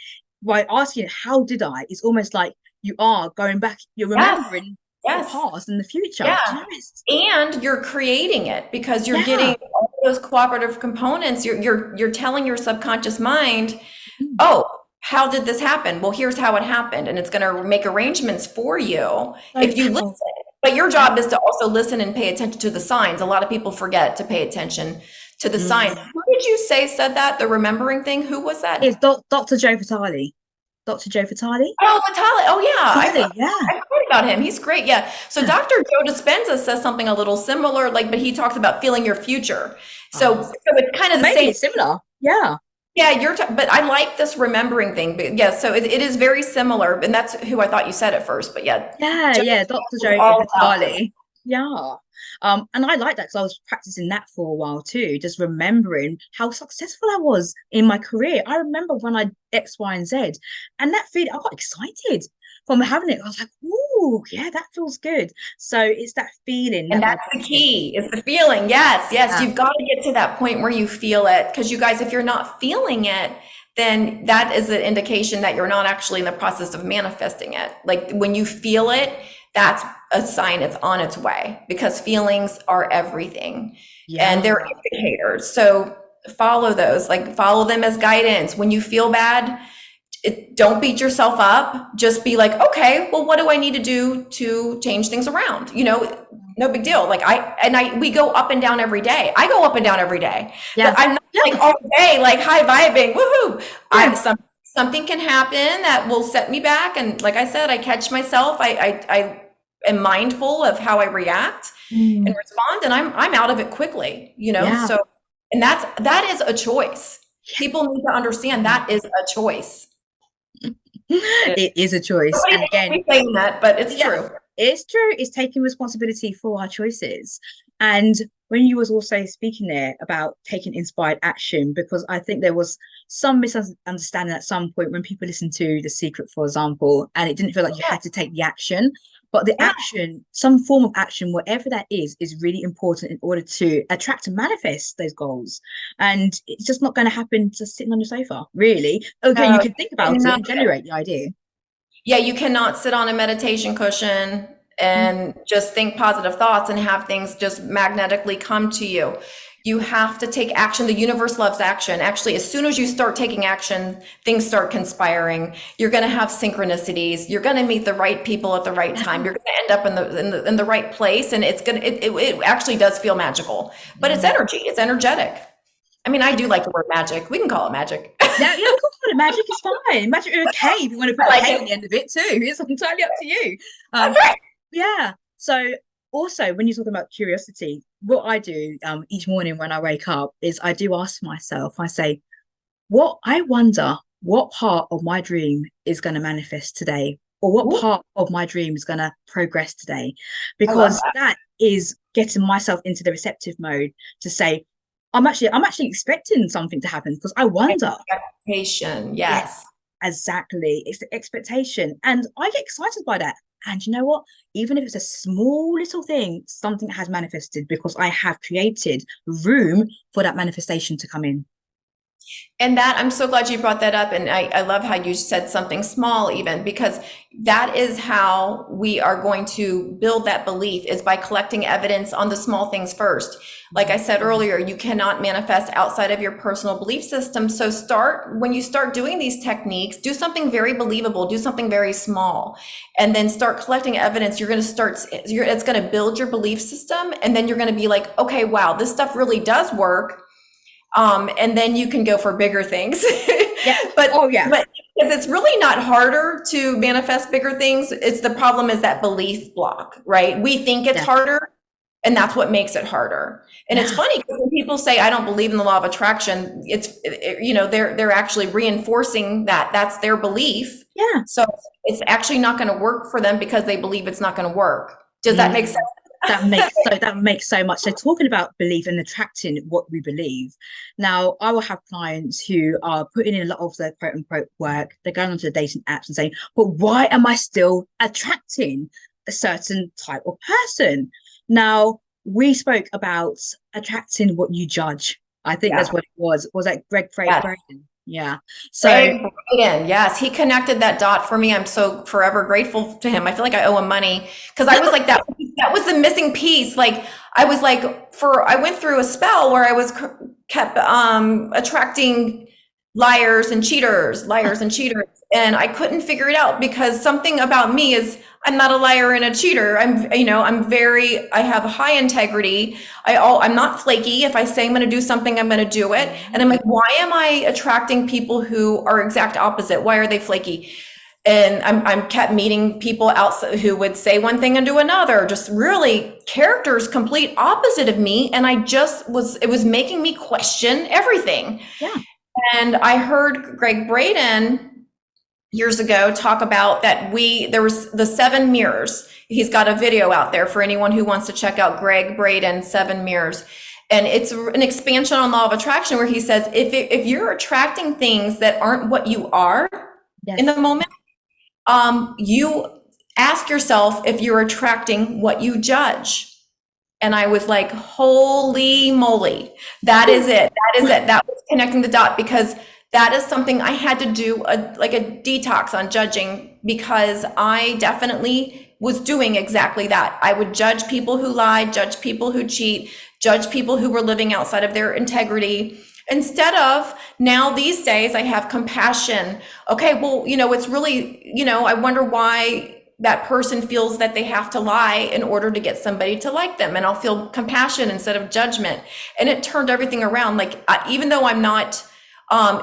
by asking, how did I? It's almost like you are going back, you're Yes. remembering the Yes. past and the future. Do you Yeah. know it's And you're creating it because you're yeah. getting all those cooperative components. You're telling your subconscious mind, Mm, oh, how did this happen? Well, here's how it happened. And it's going to make arrangements for you so if you listen. powerful. But your Yeah. job is to also listen and pay attention to the signs. A lot of people forget to pay attention to the signs. Mm. Who did you say said that? The remembering thing? Who was It's that? Dr. Joe Vitale. Dr. Joe Vitale? Oh, Vitali. Oh, yeah. Vitale, yeah. I've heard about him. He's great. Yeah. So Yeah. Dr. Joe Dispenza says something a little similar, like, but he talks about feeling your future. So Oh, it's kind of the maybe same. it's similar. Yeah. Yeah, but I like this remembering thing. But yeah, so it is very similar, and that's who I thought you said at first. But yeah, Yeah, Joe yeah, Dr. is Joe all about this. Vitale. Yeah. And I like that because I was practicing that for a while too, just remembering how successful I was in my career. I remember when I X, Y, and Z, and that feeling, I got excited from having it. I was like, "Ooh, yeah, that feels good." So it's that feeling, And that that's the vibration. key, is the feeling. Yes, yes. Yeah. You've got to get to that point where you feel it. Because you guys, if you're not feeling it, then that is an indication that you're not actually in the process of manifesting it. Like when you feel it, that's a sign it's on its way, because feelings are everything and Yeah. they're indicators. So follow those, like follow them as guidance. When you feel bad, don't beat yourself up. Just be like, okay, well, what do I need to do to change things around? No big deal. Like we go up and down every day. I go up and down every day. Yeah. I'm not like Yeah. all day, like high vibing, woohoo. Yeah. Something can happen that will set me back. And like I said, I catch myself. I am mindful of how I react and Mm. respond, and I'm out of it quickly, Yeah. So, and that is a choice. People need to understand that is a choice. It is a choice. Nobody And wants again, me saying that, but it's yeah, true. it's true. It's taking responsibility for our choices. And when you was also speaking there about taking inspired action, because I think there was some misunderstanding at some point when people listened to The Secret, for example, and it didn't feel like you Yeah, had to take the action. But the yeah. action, some form of action, whatever that is really important in order to attract and manifest those goals. And it's just not going to happen just sitting on your sofa, really. Okay, you No, can think about it cannot, and generate the idea. yeah, you cannot sit on a meditation cushion Mm. and just think positive thoughts and have things just magnetically come to you. You have to take action. The universe loves action. Actually, as soon as you start taking action, things start conspiring. You're going to have synchronicities. You're going to meet the right people at the right time. You're going to end up in the right place, and it actually does feel magical. But it's Mm. energy. It's energetic. I mean, I do like the word magic. We can call it magic. Yeah, yeah, of course, magic is fine. Magic with a K if you want to put I the like K it. at the end of it too. It's entirely up to you. That's Um, right. yeah. So also when you're talking about curiosity, what I do each morning when I wake up is I do ask myself, I say, I wonder what part of my dream is going to manifest today, or what Ooh, part of my dream is going to progress today, I love because that is getting myself into the receptive mode to say, I'm actually expecting something to happen because I that. wonder. Expectation. Yeah, Yes. exactly. It's the expectation. And I get excited by that. And you know what? Even if it's a small little thing, something has manifested because I have created room for that manifestation to come in. And that, I'm so glad you brought that up. And I love how you said something small, even, because that is how we are going to build that belief, is by collecting evidence on the small things first. Like I said earlier, you cannot manifest outside of your personal belief system. So when you start doing these techniques, do something very believable, do something very small, and then start collecting evidence. It's going to build your belief system. And then you're going to be like, okay, wow, this stuff really does work. And then you can go for bigger things. Yeah. but Oh, yeah. but because it's really not harder to manifest bigger things. It's the problem is that belief block, right? We think it's Yeah. harder, and that's what makes it harder. And it's Yeah. funny because when people say I don't believe in the law of attraction, they're actually reinforcing that that's their belief. Yeah. So it's actually not going to work for them because they believe it's not going to work. Does that make Mm. sense? That makes so much. So talking about belief and attracting what we believe. Now, I will have clients who are putting in a lot of their quote unquote work. They're going onto the dating apps and saying, but why am I still attracting a certain type of person? Now, we spoke about attracting what you judge. I think Yeah. that's what it was. Was that Greg Yes. Braden? Yeah. So Greg Braden, yes, he connected that dot for me. I'm so forever grateful to him. I feel like I owe him money because I was like that. That was the missing piece. Like I was like, I went through a spell where I was kept attracting liars and cheaters, and I couldn't figure it out because something about me is I'm not a liar and a cheater. I have high integrity. I'm not flaky. If I say I'm going to do something, I'm going to do it. And I'm like, why am I attracting people who are exact opposite? Why are they flaky? And I'm kept meeting people outside who would say one thing and do another, just really characters complete opposite of me. And it was making me question everything. yeah. And I heard Greg Braden years ago talk about that there was the 7 mirrors. He's got a video out there for anyone who wants to check out Greg Braden 7 mirrors. And it's an expansion on law of attraction where he says, if you're attracting things that aren't what you are in the Yes. moment, you ask yourself if you're attracting what you judge. And I was like, holy moly, that is it. That is it. That was connecting the dot because that is something I had to do like a detox on judging, because I definitely was doing exactly that. I would judge people who lied, judge people who cheat, judge people who were living outside of their integrity. Instead of, now these days I have compassion. Okay, well, it's really, I wonder why that person feels that they have to lie in order to get somebody to like them. And I'll feel compassion instead of judgment. And it turned everything around. Like, even though I'm not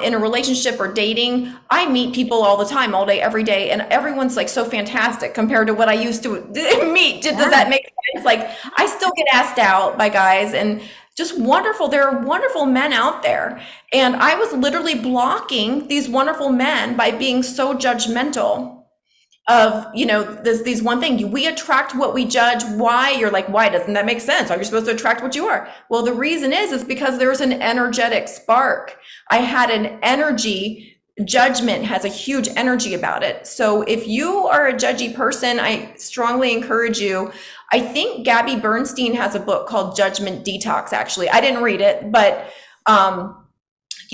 in a relationship or dating, I meet people all the time, all day, every day. And everyone's like so fantastic compared to what I used to meet. Does that make sense? Like, I still get asked out by guys, and just wonderful. There are wonderful men out there. And I was literally blocking these wonderful men by being so judgmental of, these one thing. We attract what we judge. Why? You're like, why doesn't that make sense? Are you supposed to attract what you are? Well, the reason is because there's an energetic spark. I had an energy. Judgment has a huge energy about it. So if you are a judgy person, I strongly encourage you. I think Gabby Bernstein has a book called Judgment Detox, actually. I didn't read it, but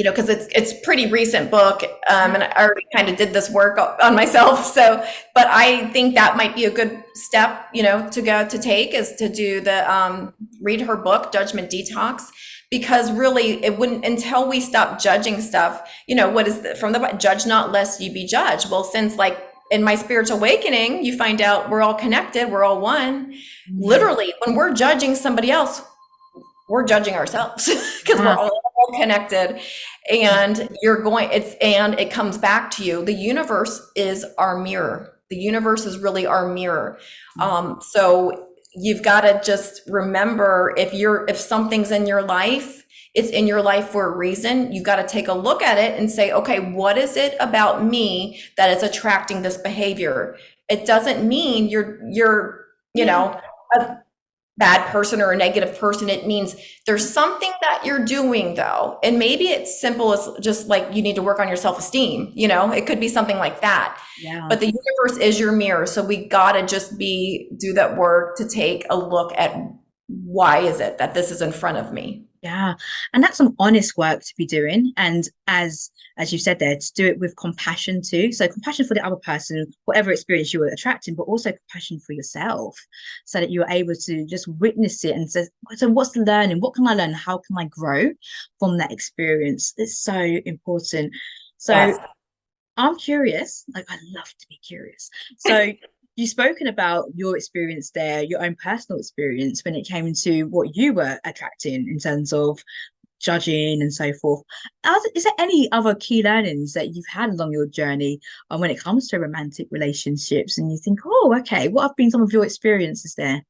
because it's a pretty recent book, and I already kind of did this work on myself. So, but I think that might be a good step, to take, is to do the read her book, Judgment Detox, because really it wouldn't, until we stop judging stuff. What is from the judge not lest you be judged? Well, since like in my spiritual awakening, you find out we're all connected, we're all one. Literally, when we're judging somebody else, we're judging ourselves, because we're all connected. And it comes back to you. The universe is our mirror. The universe is really our mirror. So you've got to just remember, if something's in your life, it's in your life for a reason. You've got to take a look at it and say, okay, what is it about me that is attracting this behavior? It doesn't mean you're a bad person or a negative person. It means there's something that you're doing, though. And maybe it's simple as just like, you need to work on your self-esteem. It could be something like that. Yeah. But the universe is your mirror. So we got to just do that work to take a look at, why is it that this is in front of me? Yeah. And that's some honest work to be doing. And as you said there, to do it with compassion too. So compassion for the other person, whatever experience you were attracting, but also compassion for yourself, so that you're able to just witness it and say, so what's the learning? What can I learn? How can I grow from that experience? It's so important. So yes. I'm curious, like, I love to be curious. So you've spoken about your experience there, your own personal experience when it came to what you were attracting in terms of judging and so forth. Is there any other key learnings that you've had along your journey when it comes to romantic relationships, and you think, oh, okay, what have been some of your experiences there?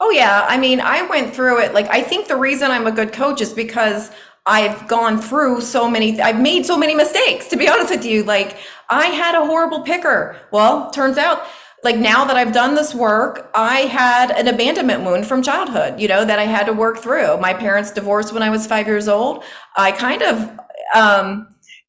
Oh, yeah. I mean, I went through it. Like, I think the reason I'm a good coach is because I've gone through I've made so many mistakes, to be honest with you. Like, I had a horrible picker. Well, turns out, like, now that I've done this work, I had an abandonment wound from childhood, that I had to work through. My parents divorced when I was 5 years old. I kind of,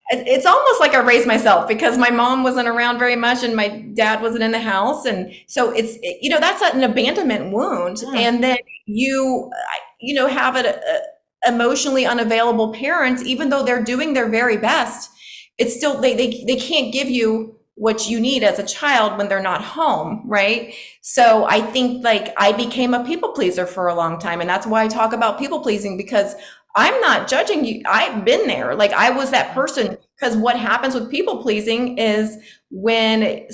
it's almost like I raised myself, because my mom wasn't around very much and my dad wasn't in the house. And so it's, that's an abandonment wound. Yeah. And then you have it, emotionally unavailable parents, even though they're doing their very best, it's still, they can't give you what you need as a child when they're not home, right? So I think, like, I became a people pleaser for a long time. And that's why I talk about people pleasing, because I'm not judging you. I've been there. Like, I was that person. Because what happens with people pleasing is when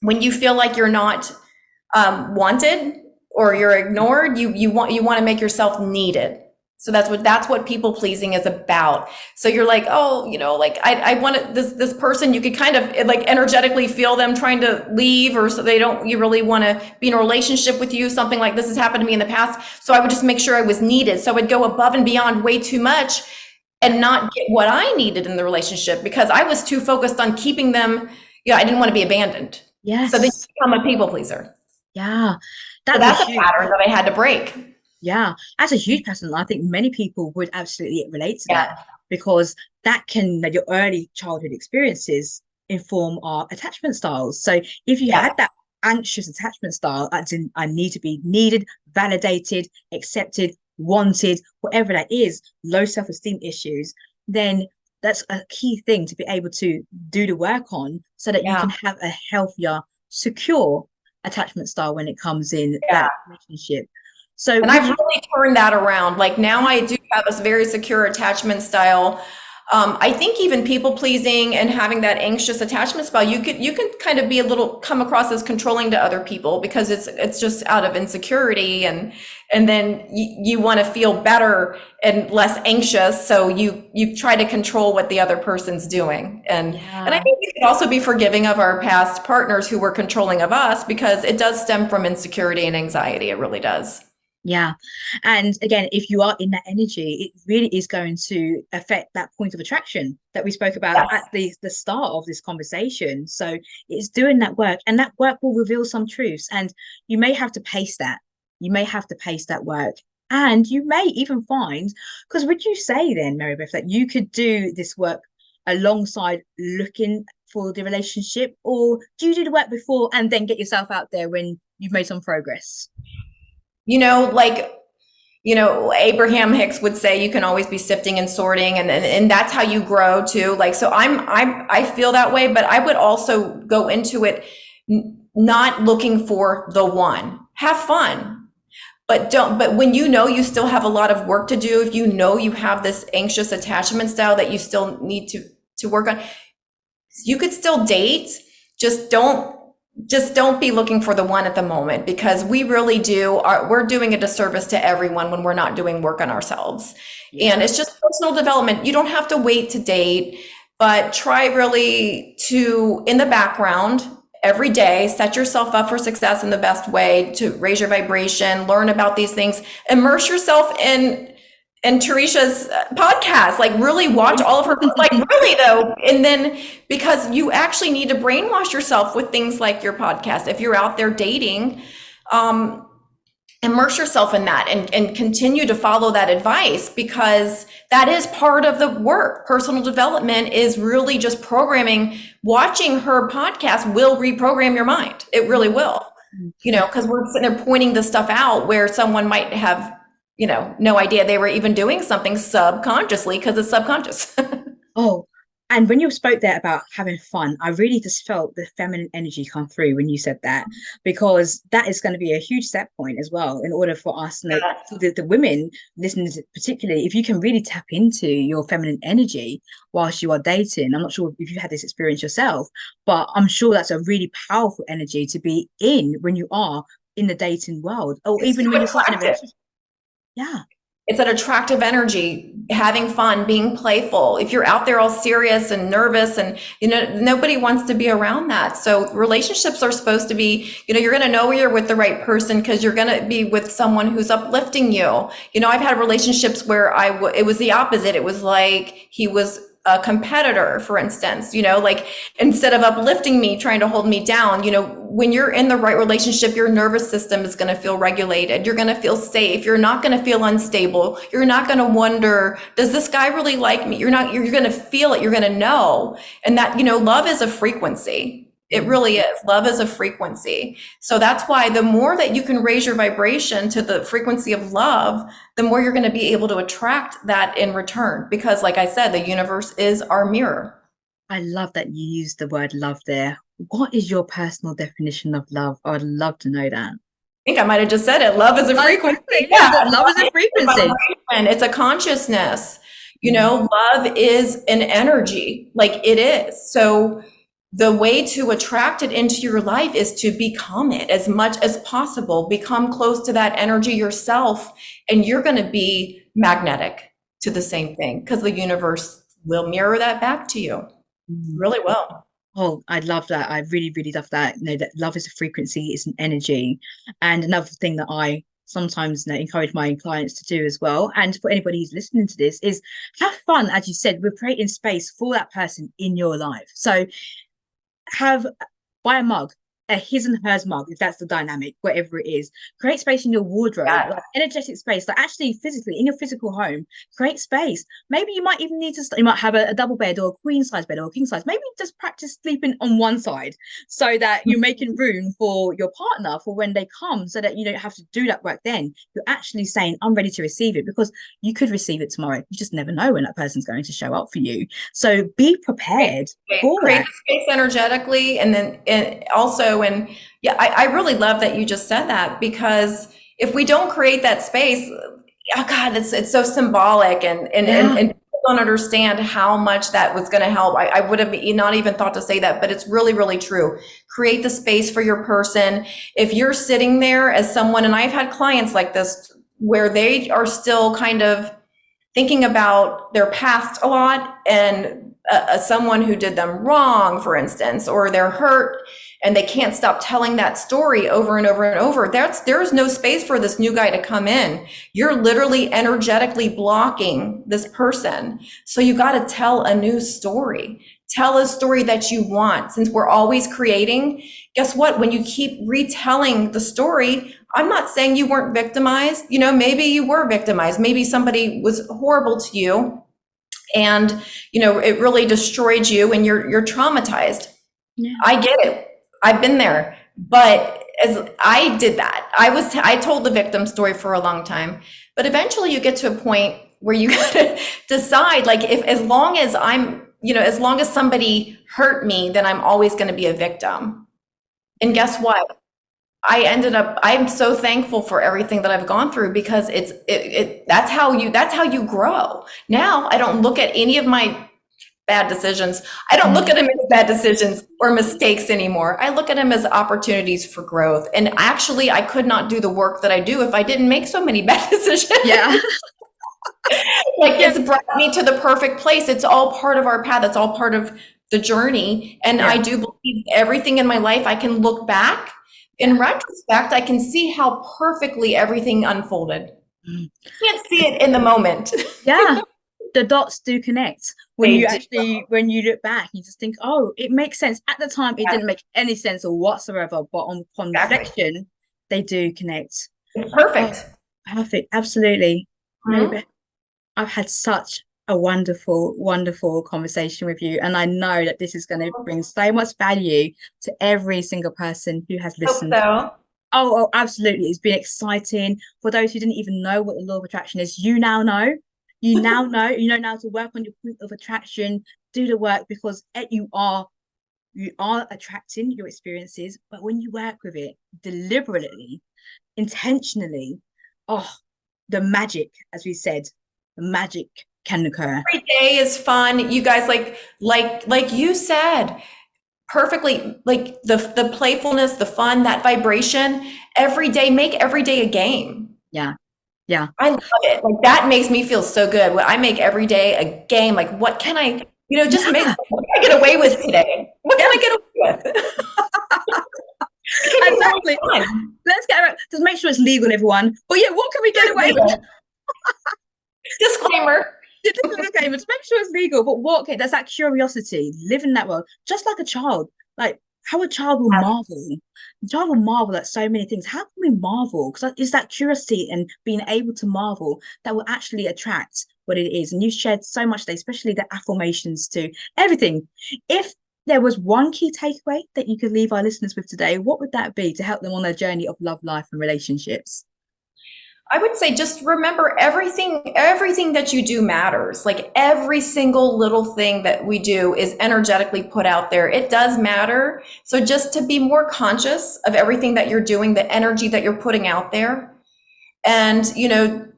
you feel like you're not wanted or you're ignored, you want to make yourself needed. So that's what people pleasing is about. So you're like, oh, like, I want this person. You could kind of like energetically feel them trying to leave, or so you really want to be in a relationship with you. Something like this has happened to me in the past. So I would just make sure I was needed. So I would go above and beyond way too much and not get what I needed in the relationship, because I was too focused on keeping them. I didn't want to be abandoned. Yes. So then you become a people pleaser. Yeah. That's a pattern that I had to break. Yeah, that's a huge pattern. I think many people would absolutely relate to that, because that can, your early childhood experiences inform our attachment styles. So if you had that anxious attachment style, as in, I need to be needed, validated, accepted, wanted, whatever that is, low self-esteem issues, then that's a key thing to be able to do the work on so that you Yeah. can have a healthier, secure attachment style when it comes in Yeah. that relationship. So And with I've you, really turned that around. Like now I do have a very secure attachment style. I think even people pleasing and having that anxious attachment style, you can kind of be a little come across as controlling to other people because it's just out of insecurity and then you want to feel better and less anxious. So you try to control what the other person's doing. And I yeah. think we could also be forgiving of our past partners who were controlling of us because it does stem from insecurity and anxiety. It really does. Yeah. And again, if you are in that energy, it really is going to affect that point of attraction that we spoke about Yes. at the start of this conversation. So it's doing that work, and that work will reveal some truths. And you may have to pace that. You may have to pace that work. And you may even find, because would you say then, Mary Beth, that you could do this work alongside looking for the relationship, or do you do the work before and then get yourself out there when you've made some progress? You know, like, Abraham Hicks would say you can always be sifting and sorting and that's how you grow too. Like, so I feel that way, but I would also go into it not looking for the one. Have fun, but when you still have a lot of work to do, if you have this anxious attachment style that you still need to work on, you could still date. Just don't be looking for the one at the moment because we're doing a disservice to everyone when we're not doing work on ourselves. And Yeah. it's just personal development. You don't have to wait to date, but try really to, in the background, every day, set yourself up for success in the best way to raise your vibration, learn about these things, immerse yourself in Teresha's podcast, like really watch all of her, like really though. And then because you actually need to brainwash yourself with things like your podcast. If you're out there dating, um, immerse yourself in that and continue to follow that advice because that is part of the work. Personal development is really just programming. Watching her podcast will reprogram your mind. It really will, because we're sitting there pointing the stuff out where someone might have no idea they were even doing something subconsciously because it's subconscious. Oh, and when you spoke there about having fun, I really just felt the feminine energy come through when you said that, because that is going to be a huge set point as well in order for us, for the women listening, particularly, if you can really tap into your feminine energy whilst you are dating. I'm not sure if you had this experience yourself, but I'm sure that's a really powerful energy to be in when you are in the dating world, or It's even so when you're starting a attractive. relationship. Yeah. It's an attractive energy, having fun, being playful. If you're out there all serious and nervous and, nobody wants to be around that. So relationships are supposed to be, you're going to know you're with the right person because you're going to be with someone who's uplifting you. I've had relationships where it was the opposite. It was like he was a competitor, for instance, like instead of uplifting me, trying to hold me down, when you're in the right relationship, your nervous system is going to feel regulated. You're going to feel safe. You're not going to feel unstable. You're not going to wonder, does this guy really like me? You're going to feel it. You're going to know. And that, love is a frequency. It really is. Love is a frequency. So that's why the more that you can raise your vibration to the frequency of love, the more you're going to be able to attract that in return. Because like I said, the universe is our mirror. I love that you used the word love there. What is your personal definition of love? I'd love to know that. I think I might have just said it. Love is a frequency. Yeah, that love is a frequency. It's a consciousness. Mm. Love is an energy, like it is. So the way to attract it into your life is to become it as much as possible. Become close to that energy yourself, and you're going to be magnetic to the same thing because the universe will mirror that back to you. Mm. Really will. Oh, I love that. I really, really love that. That love is a frequency, it's an energy. And another thing that I sometimes encourage my clients to do as well, and for anybody who's listening to this, is have fun, as you said, with creating space for that person in your life. So buy a mug, a his and hers mug, if that's the dynamic, whatever it is. Create space in your wardrobe, Yeah. like energetic space, like actually physically in your physical home. Create space. Maybe you might even need to, you might have a double bed or a queen size bed or a king size. Maybe just practice sleeping on one side so that you're making room for your partner for when they come, so that you don't have to do that work then. You're actually saying, I'm ready to receive it, because you could receive it tomorrow. You just never know when that person's going to show up for you. So be prepared for Create that. the space energetically, and then and yeah, I really love that you just said that, because if we don't create that space, oh God, it's so symbolic, and people don't understand how much that was going to help. I would have not even thought to say that, but it's really, really true. Create the space for your person. If you're sitting there as someone, and I've had clients like this where they are still kind of thinking about their past a lot, and someone who did them wrong, for instance, or they're hurt and they can't stop telling that story over and over and over. There's no space for this new guy to come in. You're literally energetically blocking this person. So you got to tell a new story. Tell a story that you want. Since we're always creating, guess what? When you keep retelling the story, I'm not saying you weren't victimized. Maybe you were victimized. Maybe somebody was horrible to you, and it really destroyed you, and you're traumatized. Yeah. I get it. I've been there. But as I did that, I told the victim story for a long time. But eventually you get to a point where you gotta decide, like, if as long as as long as somebody hurt me, then I'm always going to be a victim. And guess what? I'm so thankful for everything that I've gone through, because that's how you grow. Now I don't look at any of my bad decisions. I don't look at them as bad decisions or mistakes anymore. I look at them as opportunities for growth. And actually, I could not do the work that I do if I didn't make so many bad decisions. Yeah. It's brought me to the perfect place. It's all part of our path. It's all part of the journey. And I do believe everything in my life, I can look back. In retrospect, I can see how perfectly everything unfolded. You can't see it in the moment. Yeah. The dots do connect when you look back. You just think, oh, it makes sense. At the time, it didn't make any sense whatsoever, but upon reflection, they do connect. Perfect. Oh, perfect. Absolutely. Mm-hmm. I've had such a wonderful, wonderful conversation with you, and I know that this is going to bring so much value to every single person who has listened. Hope so. Oh, absolutely. It's been exciting. For those who didn't even know what the law of attraction is, you now know. You now know. You know now to work on your point of attraction, do the work, because you are attracting your experiences. But when you work with it deliberately, intentionally, the magic, as we said, the magic can occur. Every day is fun. You guys, like you said, perfectly, like the playfulness, the fun, that vibration. Every day, make every day a game. Yeah. I love it. Like, that makes me feel so good. I make every day a game. Like, what can I, just make, what can I get away with today? What can I get away with? Exactly. Let's get around. Just make sure it's legal, everyone. But yeah, what can we get away with? Disclaimer. Disclaimer. Just make sure it's legal. But what? Okay, there's that curiosity. Live in that world, just like a child. Like how a child will marvel. A child will marvel at so many things. How can we marvel? Because it's that curiosity and being able to marvel that will actually attract what it is. And you shared so much today, especially the affirmations to everything. If there was one key takeaway that you could leave our listeners with today, what would that be to help them on their journey of love, life, and relationships? I would say just remember everything that you do matters. Like, every single little thing that we do is energetically put out there. It does matter. So just to be more conscious of everything that you're doing, the energy that you're putting out there, and,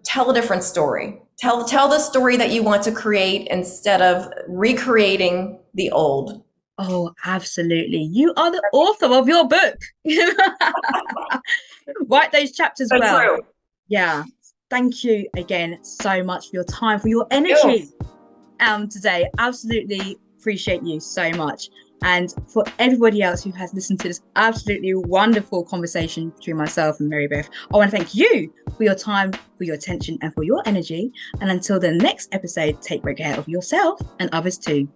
tell a different story. Tell the story that you want to create instead of recreating the old. Oh, absolutely. You are the author of your book. Write those chapters So well. true. Yeah. Thank you again so much for your time, for your energy today. Absolutely appreciate you so much. And for everybody else who has listened to this absolutely wonderful conversation between myself and Mary Beth, I want to thank you for your time, for your attention, and for your energy. And until the next episode, take great care of yourself and others too.